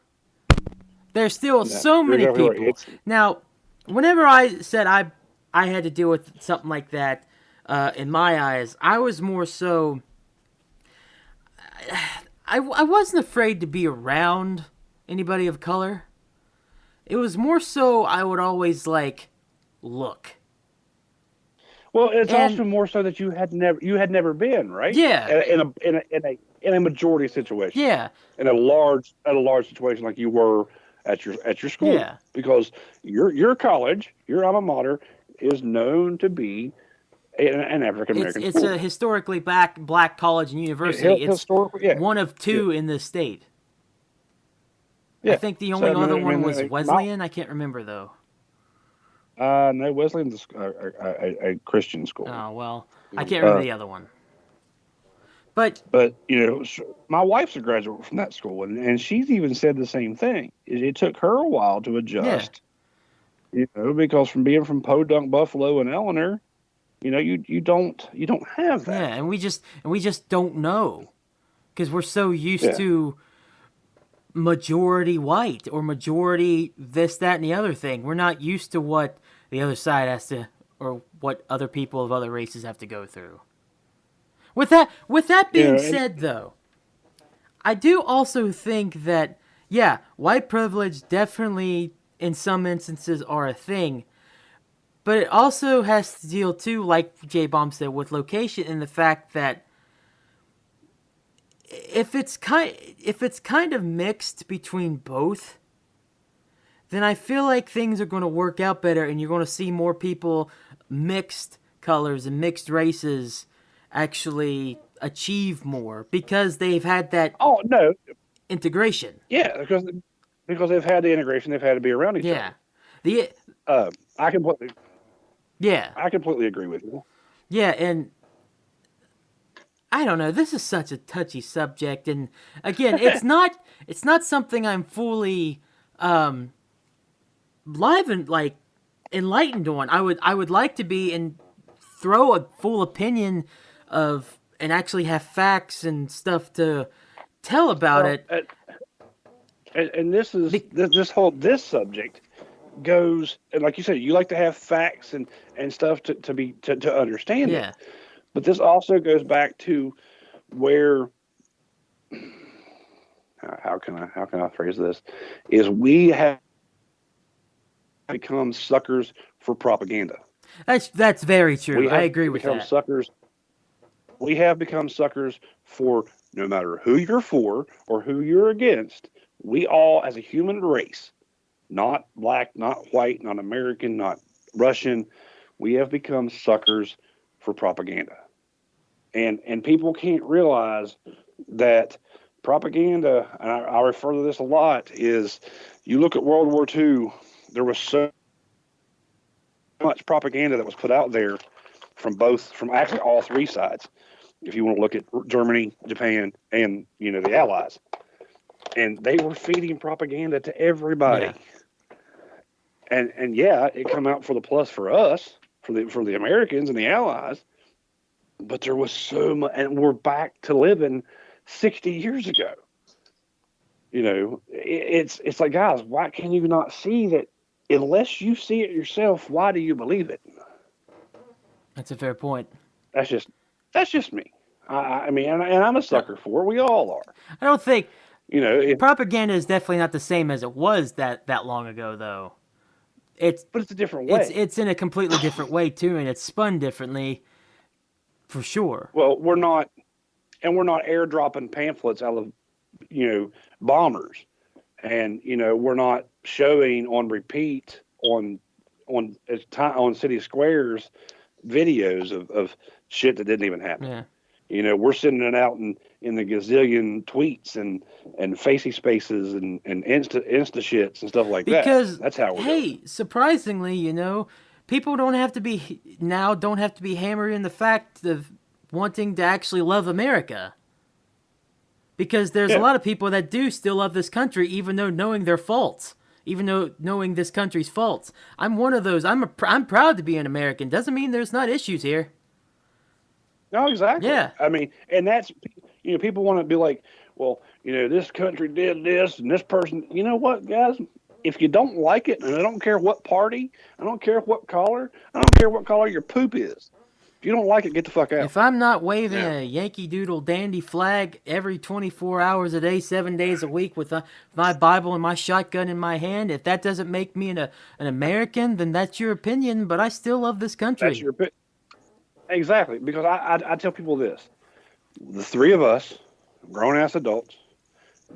There's still No, so you're many exactly right. people. It's Now, whenever I said I had to deal with something like that, in my eyes, I was more so. I wasn't afraid to be around anybody of color. It was more so I would always like look. well, it's And also more so that you had never been right yeah, in a majority situation, yeah, in a large situation like you were at your school, yeah. because your college, your alma mater, is known to be an African American It's school. a historically black college and university. It's Historically, yeah, one of yeah, two in this state. I yeah. think the So only other I one mean, was my Wesleyan. I can't remember though. no, Wesleyan's a Christian school. Oh well, I can't remember Uh, the other one. But but my wife's a graduate from that school, and she's even said the same thing. It took her a while to yeah, adjust, because from being from Podunk, Buffalo, and Eleanor, you don't have yeah, that. and we just don't know, because we're so used Yeah, to majority white or majority this, that, and the other thing. We're not used to what the other side has to, or what other people of other races have to go through. With that being and said, though, I do also think that, yeah, white privilege definitely in some instances are a thing, but it also has to deal too, like Jbomb said, with location and the fact that if it's kind of mixed between both, then I feel like things are going to work out better, and you're going to see more people, mixed colors and mixed races, actually achieve more because they've had that oh no, integration. yeah, because they've had the integration, they've had to be around each Yeah, other. the Uh, I completely yeah, I completely agree with you. yeah, and I don't know. This is such a touchy subject, and again, it's not something I'm fully um, live and like enlightened on. I would like to be and throw a full opinion of and actually have facts and stuff to tell about Well, it. and this is Be- this subject goes, and like you said, you like to have facts and stuff to understand it. yeah, But this also goes back to where, how can I phrase this, is we have become suckers for propaganda. that's very true. We I have agree with become that. suckers. We have become suckers for, no matter who you're for or who you're against. We all, as a human race, not black, not white, not American, not Russian, we have become suckers for propaganda. And people can't realize that propaganda, and I refer to this a lot, is you look at World War II, there was so much propaganda that was put out there from actually all three sides. If you want to look at Germany, Japan, and the Allies, and they were feeding propaganda to everybody. Yeah, And yeah, it come out for the plus for us, for the Americans and the Allies, but there was so much, and we're back to living 60 years ago. It's like, guys, why can you not see that? Unless you see it yourself, why do you believe it? that's a fair point. That's just me. I mean, and I'm a sucker for it. We all are. I don't think It, propaganda is definitely not the same as it was that long ago, though. It's but it's a different way. it's in a completely different way too, and it's spun differently for sure. Well, we're not airdropping pamphlets out of bombers, and we're not showing on repeat on city squares videos of shit that didn't even happen. Yeah. You know, we're sending it out in the gazillion tweets and facey spaces and insta shits and stuff like Because that. That's how we're doing. surprisingly, you know, people don't have to be hammering the fact of wanting to actually love America. Because there's a lot of people that do still love this country, even though knowing their faults, even though knowing this country's faults. I'm one of those. I'm proud to be an American. Doesn't mean there's not issues here. No, exactly. Yeah. I mean, and that's, you know, people want to be like, well, you know, this country did this and this person. You know what, guys? If you don't like it, and I don't care what party, I don't care what color, I don't care what color your poop is. If you don't like it, get the fuck out. If I'm not waving a Yankee Doodle Dandy flag every 24 hours a day, 7 days a week with my Bible and my shotgun in my hand, if that doesn't make me an American, then that's your opinion, but I still love this country. That's your opinion. Exactly, because I tell people this. The three of us, grown-ass adults,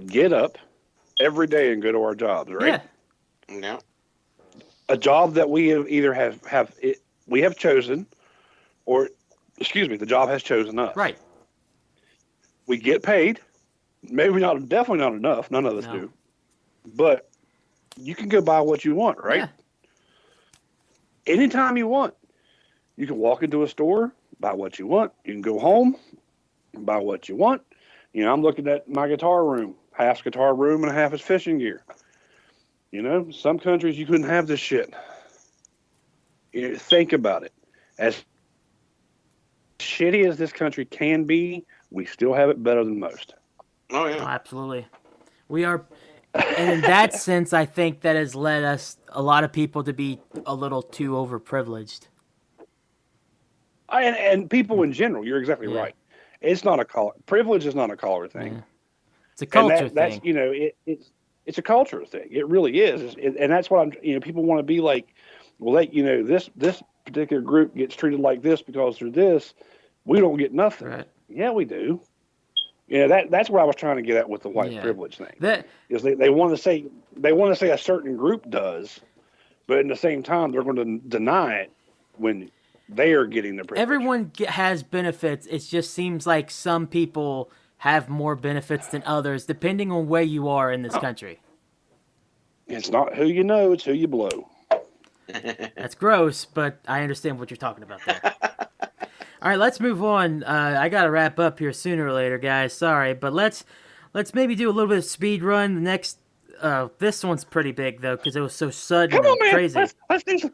get up every day and go to our jobs, right? Yeah. A job that we have either we have chosen, or, excuse me, the job has chosen us. Right. We get paid. Maybe not, definitely not enough. None of us do. But you can go buy what you want, right? Yeah. Anytime you want. You can walk into a store, buy what you want. You can go home, buy what you want. You know, I'm looking at my guitar room. Half's guitar room and half is fishing gear. You know, some countries you couldn't have this shit. You know, think about it. As shitty as this country can be, we still have it better than most. Oh, yeah. Oh, absolutely. We are, and in that sense, I think that has led a lot of people to be a little too overprivileged. And people in general, you're exactly right. It's not a color. Privilege is not a color thing. Yeah. It's a culture thing. That's, you know, it's a culture thing. It really is. And that's what people want to be like, well, you know, this particular group gets treated like this because they're this. We don't get nothing. Right. Yeah, we do. You know, that's what I was trying to get at with the white privilege thing. They want to say a certain group does, but at the same time they're going to deny it when they are getting the privilege. Everyone has benefits. It just seems like some people have more benefits than others, depending on where you are in this country. It's not who you know, it's who you blow. That's gross, but I understand what you're talking about there. All right, let's move on. I got to wrap up here sooner or later, guys. Sorry, but let's maybe do a little bit of speed run. The next, this one's pretty big though because it was so sudden Come on, and man. crazy. Let's do some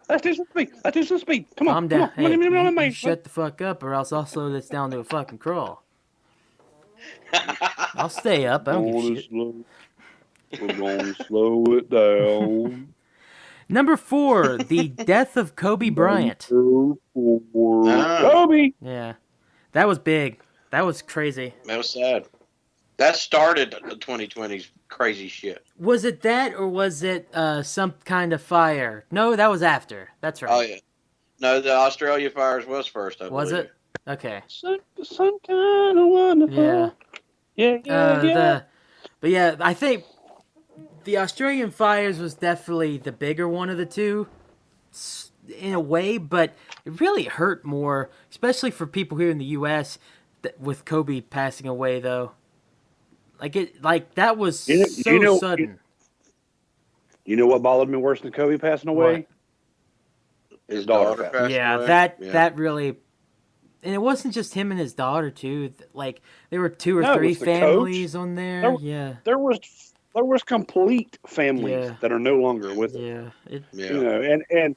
speed. Let's do some speed. Come on. Calm down. Come on. Hey, you shut the fuck up, or else I'll slow this down to a fucking crawl. I'll stay up. I don't give a shit. We're going to slow it down. Number 4, the death of Kobe Bryant. Kobe. Yeah, that was big. That was crazy. That was sad. That started the 2020's crazy shit. Was it that, or was it some kind of fire? No, that was after. That's right. Oh, yeah. No, the Australia fires was first, I believe. Was it? Okay. Some kind of wonderful. Yeah. But yeah, I think the Australian fires was definitely the bigger one of the two, in a way, but it really hurt more, especially for people here in the U.S. With Kobe passing away, though. That was so sudden. You know what bothered me worse than Kobe passing away? What? His daughter passed away. That really. And it wasn't just him and his daughter too. Like there were 2 or 3 families on there. There was complete families that are no longer with it. You know, and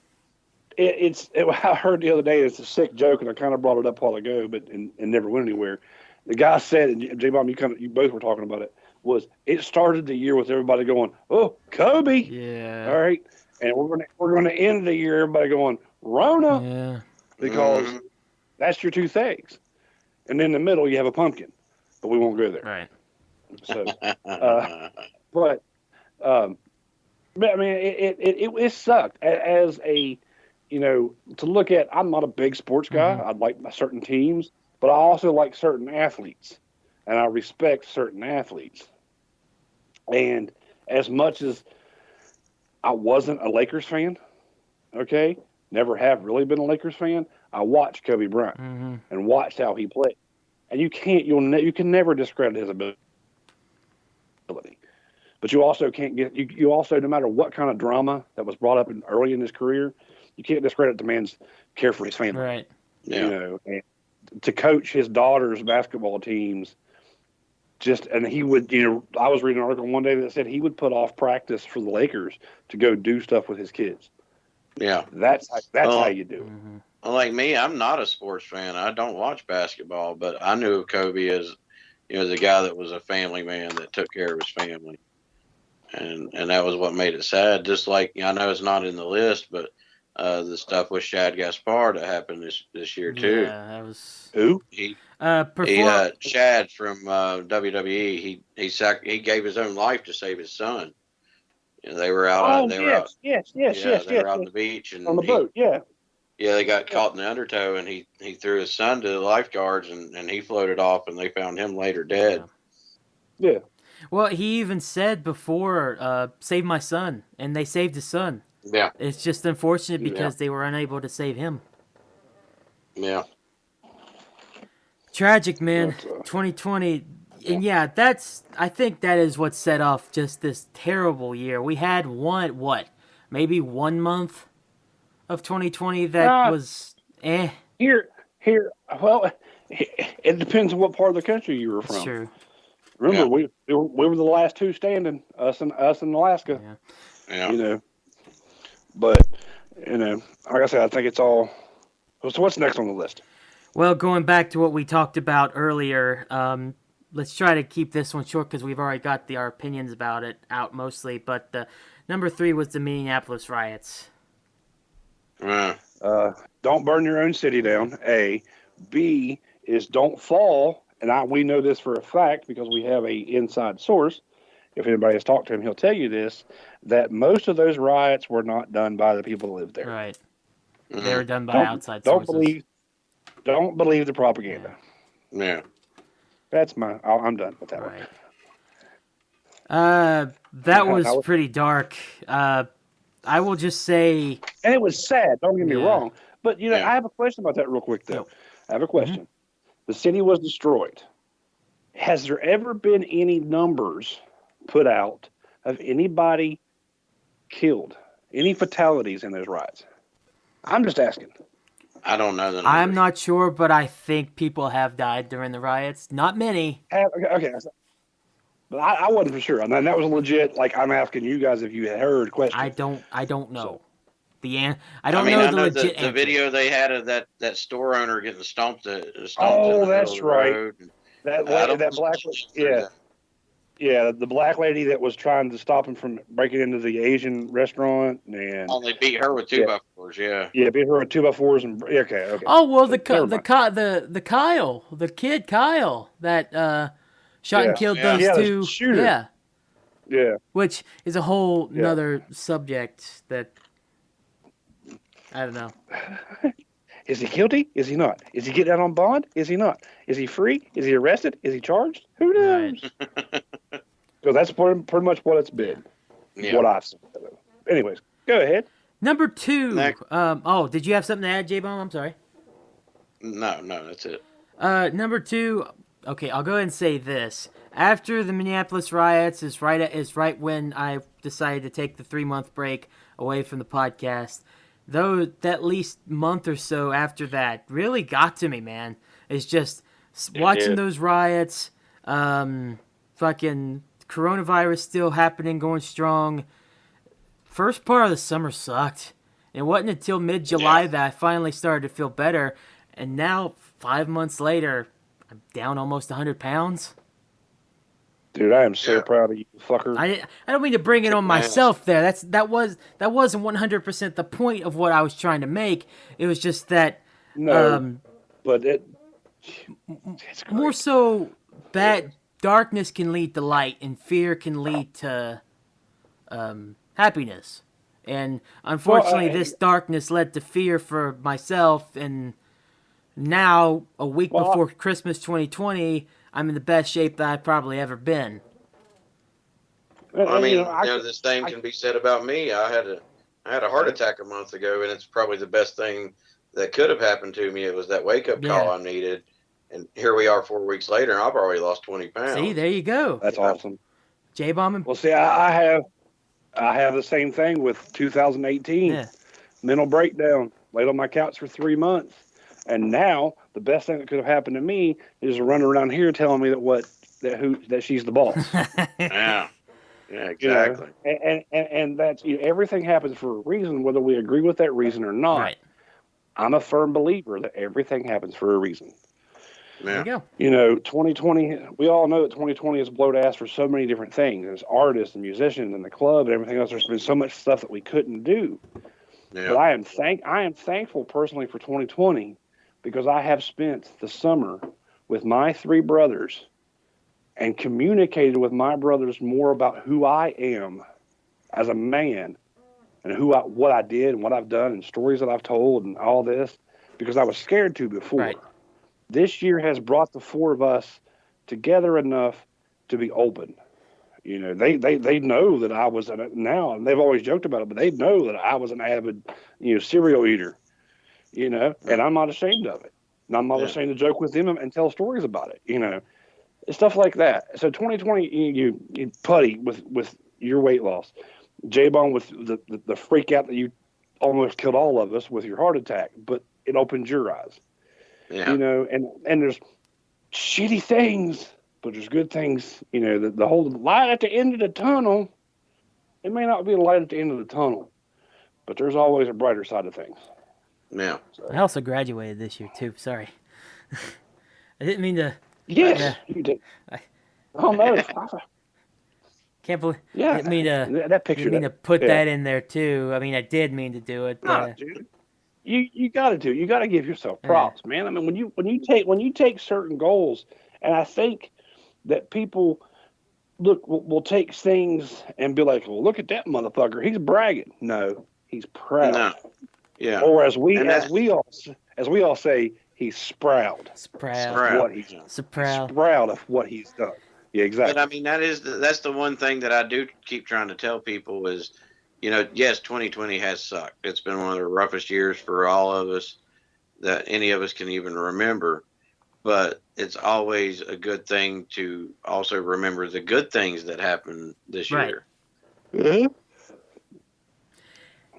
I heard the other day, it's a sick joke, and I kind of brought it up a while ago, but and never went anywhere. The guy said, and Jbomb, you both were talking about it, was it started the year with everybody going, "Oh, Kobe!" Yeah. All right, and we're gonna end the year everybody going Rona, because that's your 2 things, and in the middle you have a pumpkin, but we won't go there. Right. So, but I mean, it sucked as a, you know, to look at. I'm not a big sports guy. I like my certain teams, but I also like certain athletes, and I respect certain athletes. And as much as I wasn't a Lakers fan, okay, never have really been a Lakers fan, I watched Kobe Bryant and watched how he played, and you can never discredit his ability. But you also can't get you also, no matter what kind of drama that was brought up early in his career, you can't discredit the man's care for his family. Right. Yeah. You know, and to coach his daughter's basketball teams. And he would, I was reading an article one day that said he would put off practice for the Lakers to go do stuff with his kids. Yeah. That's how you do it. Like me, I'm not a sports fan. I don't watch basketball, but I knew of Kobe as, the guy that was a family man that took care of his family. And that was what made it sad. Just like, I know it's not in the list, but the stuff with Shad Gaspard that happened this year too. Yeah, that was Who? Shad from WWE. He gave his own life to save his son. They were out. They were out on the beach and on the boat. Yeah. Yeah, they got caught in the undertow, and he threw his son to the lifeguards, and he floated off, and they found him later dead. Yeah. Well, he even said before, "Save my son," and they saved his son. Yeah. It's just unfortunate because they were unable to save him. Yeah. Tragic, man. 2020. And I think that is what set off just this terrible year. We had maybe 1 month of 2020 that was Here, well, it depends on what part of the country you were from. That's true. Remember, we were the last two standing, us in Alaska. Yeah. But, like I said, I think it's all. So what's next on the list? Well, going back to what we talked about earlier, let's try to keep this one short because we've already got our opinions about it out mostly. But number 3 was the Minneapolis riots. Don't burn your own city down, A. B is don't fall, and we know this for a fact because we have a inside source. If anybody has talked to him, he'll tell you this, that most of those riots were not done by the people that lived there. Right. They were done by outside sources. Don't believe the propaganda. Yeah. That's I'm done with that one. That was pretty dark. I will just say... And it was sad, don't get me wrong. But, I have a question about that real quick, though. Yep. I have a question. The city was destroyed. Has there ever been any numbers put out of anybody killed? Any fatalities in those riots? I'm just asking. I don't know the numbers. I'm not sure, but I think people have died during the riots. Not many. Okay. But I wasn't for sure. And that was legit. Like, I'm asking you guys if you had heard questions. I don't know. So, I don't know the legit the video they had of that store owner getting stomped. That's right. Road. That black lady, yeah, the black lady that was trying to stop him from breaking into the Asian restaurant, and they beat her with 2x4s. Yeah, beat her with 2x4s, and okay. Oh well, the kid Kyle that shot and killed those two. Shooter. Yeah. Which is a whole another subject that I don't know. Is he guilty? Is he not? Is he getting out on bond? Is he not? Is he free? Is he arrested? Is he charged? Who knows? Right. So that's pretty much what it's been. Yeah. What I've seen. Anyways, go ahead. Number 2. Did you have something to add, J-Bomb? I'm sorry. No, that's it. Number 2. Okay, I'll go ahead and say this. After the Minneapolis riots is right when I decided to take the 3-month break away from the podcast. Though that least month or so after that really got to me, man. It's just watching those riots, fucking coronavirus still happening, going strong. First part of the summer sucked. It wasn't until mid-July that I finally started to feel better. And now, 5 months later, I'm down almost 100 pounds. Dude, I am so proud of you, fucker. I don't mean to bring it on myself there. That wasn't 100% the point of what I was trying to make. It was just that but it's more so bad darkness can lead to light and fear can lead to happiness. And unfortunately this darkness led to fear for myself, and now a week before Christmas 2020 I'm in the best shape that I've probably ever been. I mean, this thing can be said about me. I had a heart attack a month ago, and it's probably the best thing that could have happened to me. It was that wake up call Yeah. I needed, and here we are 4 weeks later, and I've already lost 20 pounds. See, there you go. That's awesome. Jbomb and Well, see, I have the same thing with 2018. yeah. Mental breakdown. Laid on my couch for 3 months, and now the best thing that could have happened to me is to run around here telling me that she's the boss. Yeah. Yeah, exactly. And that's everything happens for a reason, whether we agree with that reason or not. Right. I'm a firm believer that everything happens for a reason. There Yeah. you go. 2020, we all know that 2020 has blowed ass for so many different things. As artists and musicians and the club and everything else, there's been so much stuff that we couldn't do. Yeah. But I am thankful personally for 2020 because I have spent the summer with my 3 brothers and communicated with my brothers more about who I am as a man and what I did and what I've done and stories that I've told and all this because I was scared to before. Right. This year has brought the 4 of us together enough to be open. They know that I was now, and they've always joked about it, but they know that I was an avid, cereal eater, and I'm not ashamed of it. And I'm not ashamed to joke with them and tell stories about it, stuff like that. So 2020, you Puddy with your weight loss, Jbomb with the freak out that you almost killed all of us with your heart attack, but it opened your eyes. Yeah. And there's shitty things, but there's good things. The whole light at the end of the tunnel. It may not be a light at the end of the tunnel, but there's always a brighter side of things. Yeah. So, I also graduated this year too. Sorry. I didn't mean to. yes, you did. Oh no! Can't believe. Yeah, Didn't mean to. that picture. Didn't mean to put that in there too. I mean, I did mean to do it. Nah, dude. You got to do. You got to give yourself props, man. I mean, when you take certain goals, and I think that people will take things and be like, "Well, look at that motherfucker. He's bragging." No, he's proud. No. Yeah. Or as we all say, he's proud. Proud of what he's done. Yeah, exactly. But I mean, that's the one thing that I do keep trying to tell people is, yes, 2020 has sucked. It's been one of the roughest years for all of us that any of us can even remember. But it's always a good thing to also remember the good things that happened this year. Mm-hmm.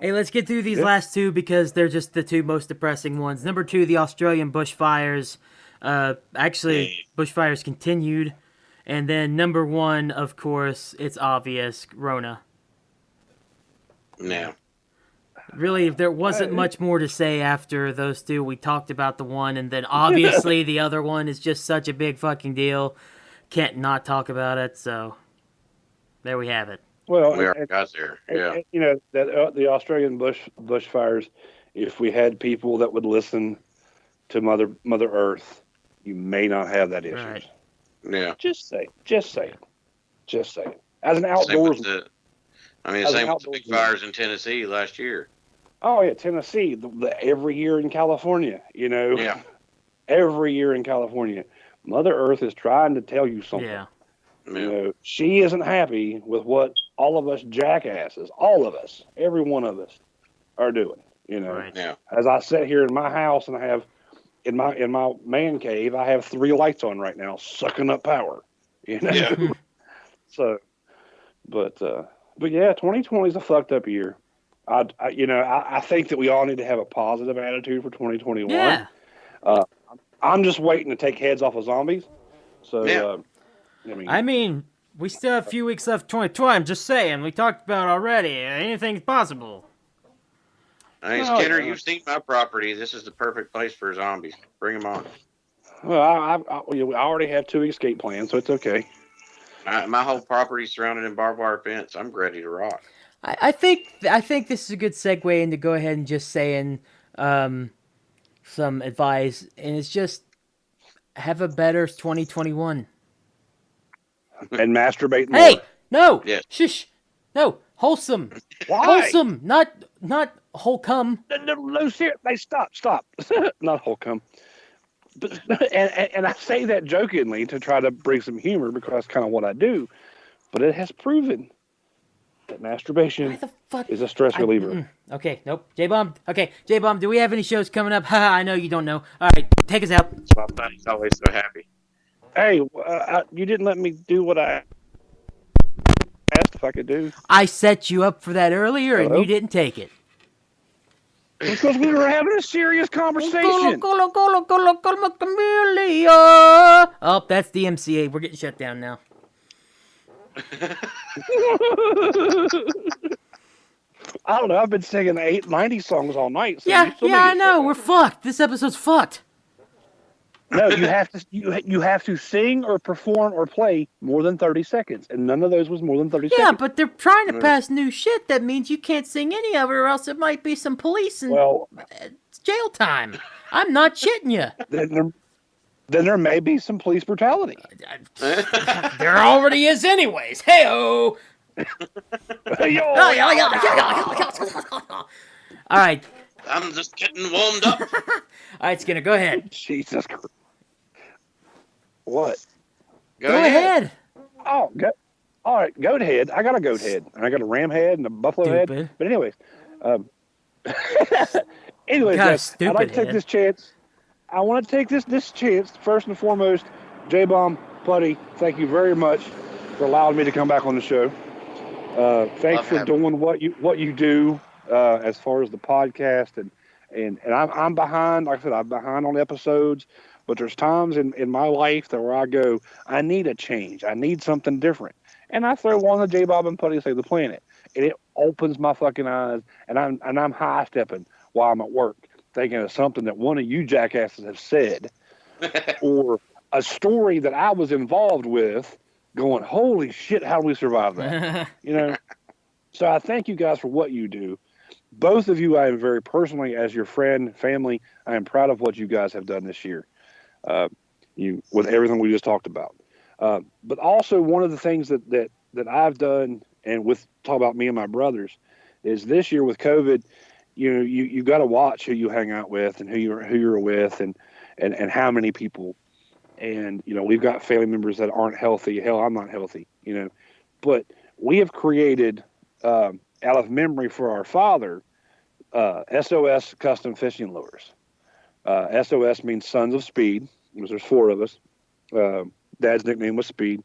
Hey, let's get through these last 2 because they're just the 2 most depressing ones. Number 2, the Australian bushfires. Bushfires continued. And then number 1, of course, it's obvious, Rona. Yeah. Really, there wasn't much more to say after those 2. We talked about the one, and then obviously the other one is just such a big fucking deal. Can't not talk about it, so there we have it. Well, we already got there. Yeah. That the Australian bushfires. If we had people that would listen to Mother Earth, you may not have that issue. Right. Yeah. Just say it. As an outdoors, same with the big fires in Tennessee last year. Oh yeah, Tennessee. Every year in California, Yeah. Every year in California, Mother Earth is trying to tell you something. Yeah. She isn't happy with what all of us jackasses, all of us, every one of us, are doing. Right. Yeah. As I sit here in my house and I have in my man cave, I have 3 lights on right now, sucking up power. Yeah. So, but yeah, 2020 is a fucked up year. I think that we all need to have a positive attitude for 2021. Yeah. I'm just waiting to take heads off of zombies. So, Yeah. I mean, we still have a few weeks left 2020. I'm just saying. We talked about it already. Anything's possible. I mean, Skinner, you've seen my property. This is the perfect place for zombies. Bring them on. Well, I already have 2 escape plans, so it's okay. My whole property's surrounded in barbed wire fence. I'm ready to rock. I think this is a good segue into go ahead and just saying some advice, and it's just have a better 2021. And masturbate more. Hey, no, Yes. shush, no, wholesome, Why? wholesome, not wholesome. No, seriously, stop. Not wholesome. But and I say that jokingly to try to bring some humor because that's kind of what I do. But it has proven that that masturbation Why the fuck? is a stress reliever. Okay, nope. J-Bomb. Okay, J-Bomb, do we have any shows coming up? Haha, I know you don't know. All right, take us out. That's why Buddy's always so happy. Hey, you didn't let me do what I asked if I could do. I set you up for that earlier, and Hello? you didn't take it. Because we were having a serious conversation. Oh, that's the MCA. We're getting shut down now. I don't know. I've been singing 90 songs all night. So Yeah, I know. We're fucked. This episode's fucked. No, you have to. You have to sing or perform or play more than 30 seconds, and none of those was more than 30 Yeah, seconds. but they're trying to pass new shit. That means you can't sing any of it, or else it might be some police and jail time. I'm not shitting you. Then there may be some police brutality. There already is, anyways. Hey-o. All right. I'm just getting warmed up. All right, Skinner, go ahead. Jesus Christ. What? Go ahead. Oh, all right, goat head. I got a goat head, and I got a ram head and a buffalo head. But anyways, guys, I'd like to take this chance. I want to take this chance, first and foremost, Jbomb Puddy, thank you very much for allowing me to come back on the show. Thanks for doing what you do as far as the podcast, and I'm behind. Like I said, I'm behind on episodes, but there's times in my life that where I go, I need a change. I need something different, and I throw on the Jbomb and Puddy Save the Planet, and it opens my fucking eyes, and I'm high stepping while I'm at work, thinking of something that one of you jackasses have said, or a story that I was involved with, going, holy shit, how do we survive that? So I thank you guys for what you do. Both of you, I am very personally, as your friend, family, I am proud of what you guys have done this year. With everything we just talked about. But also one of the things that I've done, and with talk about me and my brothers, is this year with COVID, you got to watch who you hang out with and who you're with and how many people. And, we've got family members that aren't healthy. Hell, I'm not healthy, but we have created, out of memory for our father, SOS custom fishing lures. SOS means Sons of Speed, because there's 4 of us. Dad's nickname was Speed.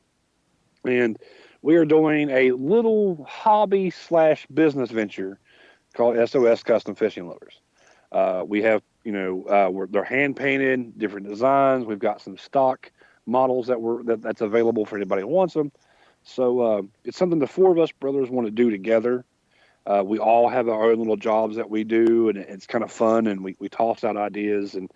And we are doing a little hobby / business venture called SOS Custom Fishing Lures. We have, they're hand painted, different designs. We've got some stock models that's available for anybody who wants them. So it's something the 4 of us brothers want to do together. We all have our own little jobs that we do, and it's kind of fun, and we toss out ideas and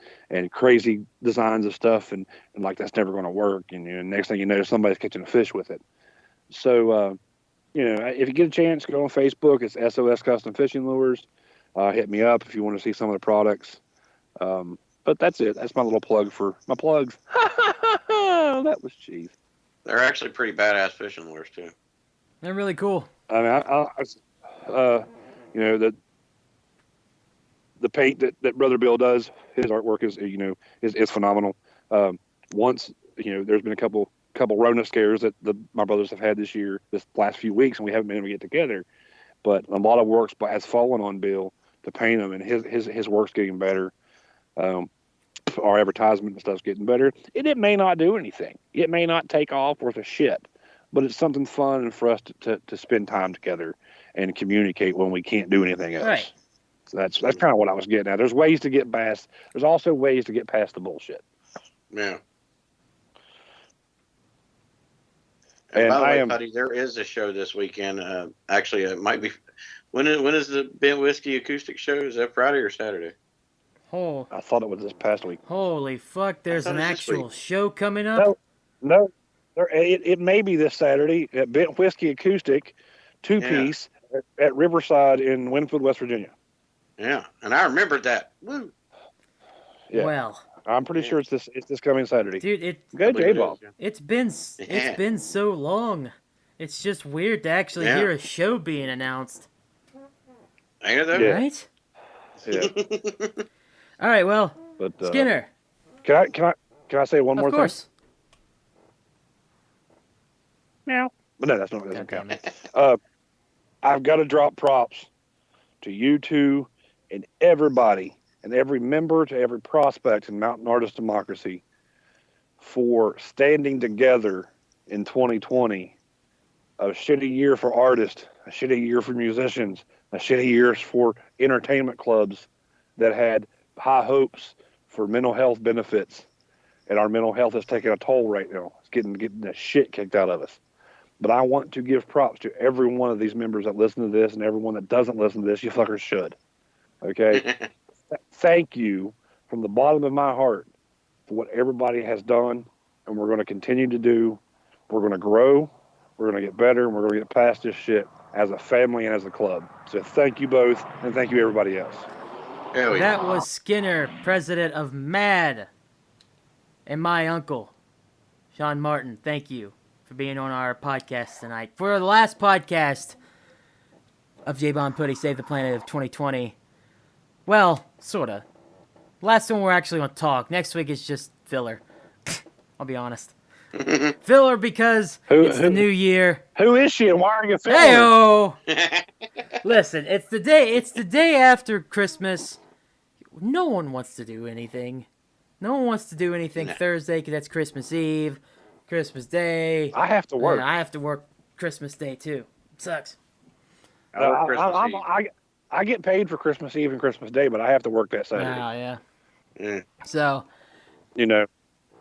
crazy designs of stuff, and like that's never going to work. And next thing you know, somebody's catching a fish with it. So, if you get a chance, go on Facebook. It's SOS Custom Fishing Lures. Hit me up if you want to see some of the products. But that's it. That's my little plug for my plugs. That was cheese. They're actually pretty badass fishing lures too. They're really cool. I mean, the paint that Brother Bill does, his artwork is phenomenal. Once, there's been a couple Rona scares that my brothers have had this last few weeks, and we haven't been able to get together. But a lot of work has fallen on Bill to paint them, and his work's getting better. Our advertisement and stuff's getting better. It may not do anything. It may not take off worth a shit, but it's something fun and for us to spend time together and communicate when we can't do anything else. Right. So that's kind of what I was getting at. There's ways to get past. There's also ways to get past the bullshit. Yeah. And by the way, Puddy, there is a show this weekend. Actually, it might be. When is the Bent Whiskey Acoustic show? Is that Friday or Saturday? Oh. I thought it was this past week. Holy fuck! There's an actual show coming up. No. It may be this Saturday at Bent Whiskey Acoustic, 2-piece at Riverside in Winfield, West Virginia. Yeah, and I remembered that. Woo. Yeah. Well, I'm pretty sure it's this coming Saturday. Dude, go Jbomb. It's been so long. It's just weird to actually hear a show being announced. Ain't it though? Yeah. Right? Yeah. All right, well, Skinner. Can I say one more thing? Of course. Meow. But no, that's not. That doesn't count. I've got to drop props to you two and everybody and every member to every prospect in Mountain Artist Democracy for standing together in 2020. A shitty year for artists, a shitty year for musicians, a shitty year for entertainment clubs that had high hopes for mental health benefits. And our mental health is taking a toll right now. It's getting the shit kicked out of us. But I want to give props to every one of these members that listen to this and everyone that doesn't listen to this. You fuckers should. Okay? Thank you from the bottom of my heart for what everybody has done and we're going to continue to do. We're going to grow. We're going to get better. And we're going to get past this shit as a family and as a club. So thank you both and thank you everybody else. That was Skinner, president of MAD, and my uncle, Sean Martin. Thank you for being on our podcast tonight. For the last podcast of Jbomb Puddy Save the Planet of 2020. Well, sorta. Last one we're actually going to talk. Next week is just filler. I'll be honest. Filler because it's the new year. Who is she and why are you filling? Hey-o! Listen, it's the day after Christmas. No one wants to do anything. No one wants to do anything Thursday because that's Christmas Eve, Christmas Day. I have to work. I have to work Christmas Day too. It sucks. I get paid for Christmas Eve and Christmas Day, but I have to work that Saturday. Oh, yeah. So, you know,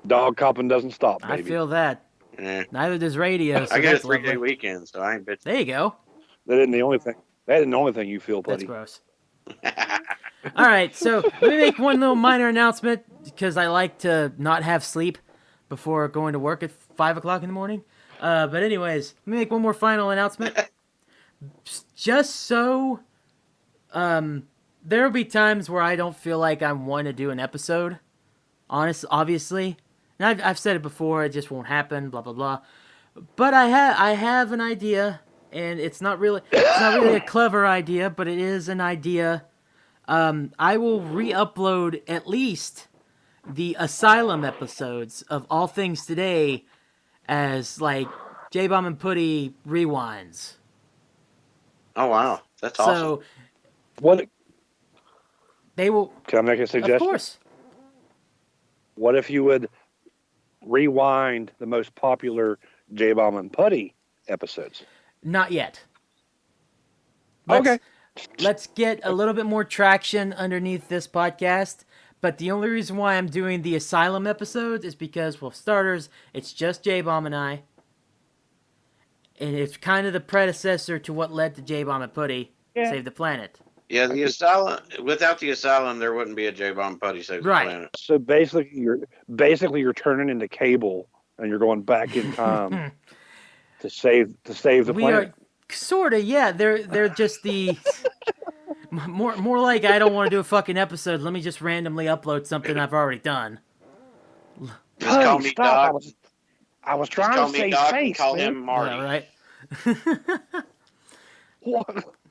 dog copping doesn't stop, baby. I feel that. Neither does radio. So I get a that's 3-day lovely. weekend, so I ain't bitching. There you go. That isn't the only thing. That isn't the only thing you feel, buddy. That's gross. All right, so let me make one little minor announcement because I like to not have sleep before going to work at 5 o'clock in the morning. But anyways, let me make one more final announcement. Just so there will be times where I don't feel like I want to do an episode. Obviously. And I've said it before, it just won't happen, blah, blah, blah. But I have an idea, and it's not really a clever idea, but it is an idea. I will re-upload at least the Asylum episodes of All Things Today as, like, Jbomb and Puddy rewinds. Oh, wow. That's awesome. So, what? They will... Can I make a suggestion? Of course. What if you would rewind the most popular Jbomb and Puddy episodes? Not yet. Okay. Let's get a little bit more traction underneath this podcast. But the only reason why I'm doing the Asylum episodes is because, well, starters, it's just Jbomb and I. And it's kind of the predecessor to what led to Jbomb and Puddy Save the Planet. Yeah, the Asylum. Without the Asylum, there wouldn't be a Jbomb Puddy Save the Planet. So basically, you're turning into Cable, and you're going back in time to save the planet. Sorta, yeah. They're just the more like I don't want to do a fucking episode. Let me just randomly upload something I've already done. Just call me Doc. I was trying to say space. Call him Marty. Yeah, right.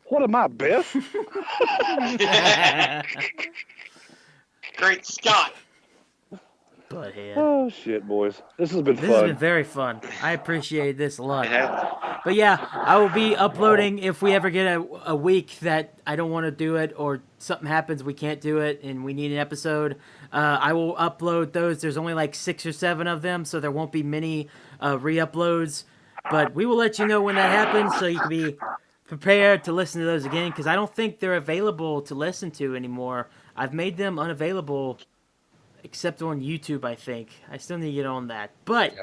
What am I, Biff? Great Scott. Butthead. Oh shit, boys! This has been fun. This has been very fun. I appreciate this a lot. But yeah, I will be uploading if we ever get a week that I don't want to do it or something happens we can't do it and we need an episode. I will upload those. There's only like 6 or 7 of them, so there won't be many re-uploads. But we will let you know when that happens, so you can be prepared to listen to those again, because I don't think they're available to listen to anymore. I've made them unavailable, except on YouTube, I think. I still need to get on that. But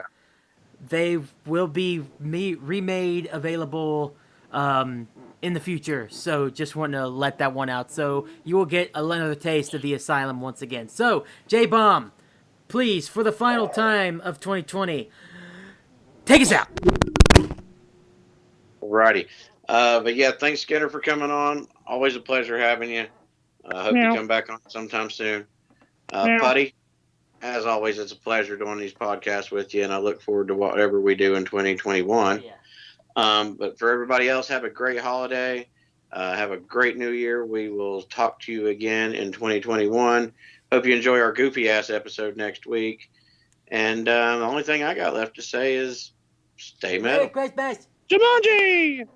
they will be remade available in the future. So just want to let that one out. So you will get another taste of the Asylum once again. So, Jbomb, please, for the final time of 2020, take us out. Alrighty. But yeah, thanks, Skinner, for coming on. Always a pleasure having you. Hope you come back on sometime soon. Puddy, as always, it's a pleasure doing these podcasts with you, and I look forward to whatever we do in 2021. But for everybody else, have a great holiday. Have a great new year. We will talk to you again in 2021. Hope you enjoy our goofy-ass episode next week. And the only thing I got left to say is stay metal. Hey, Jumanji!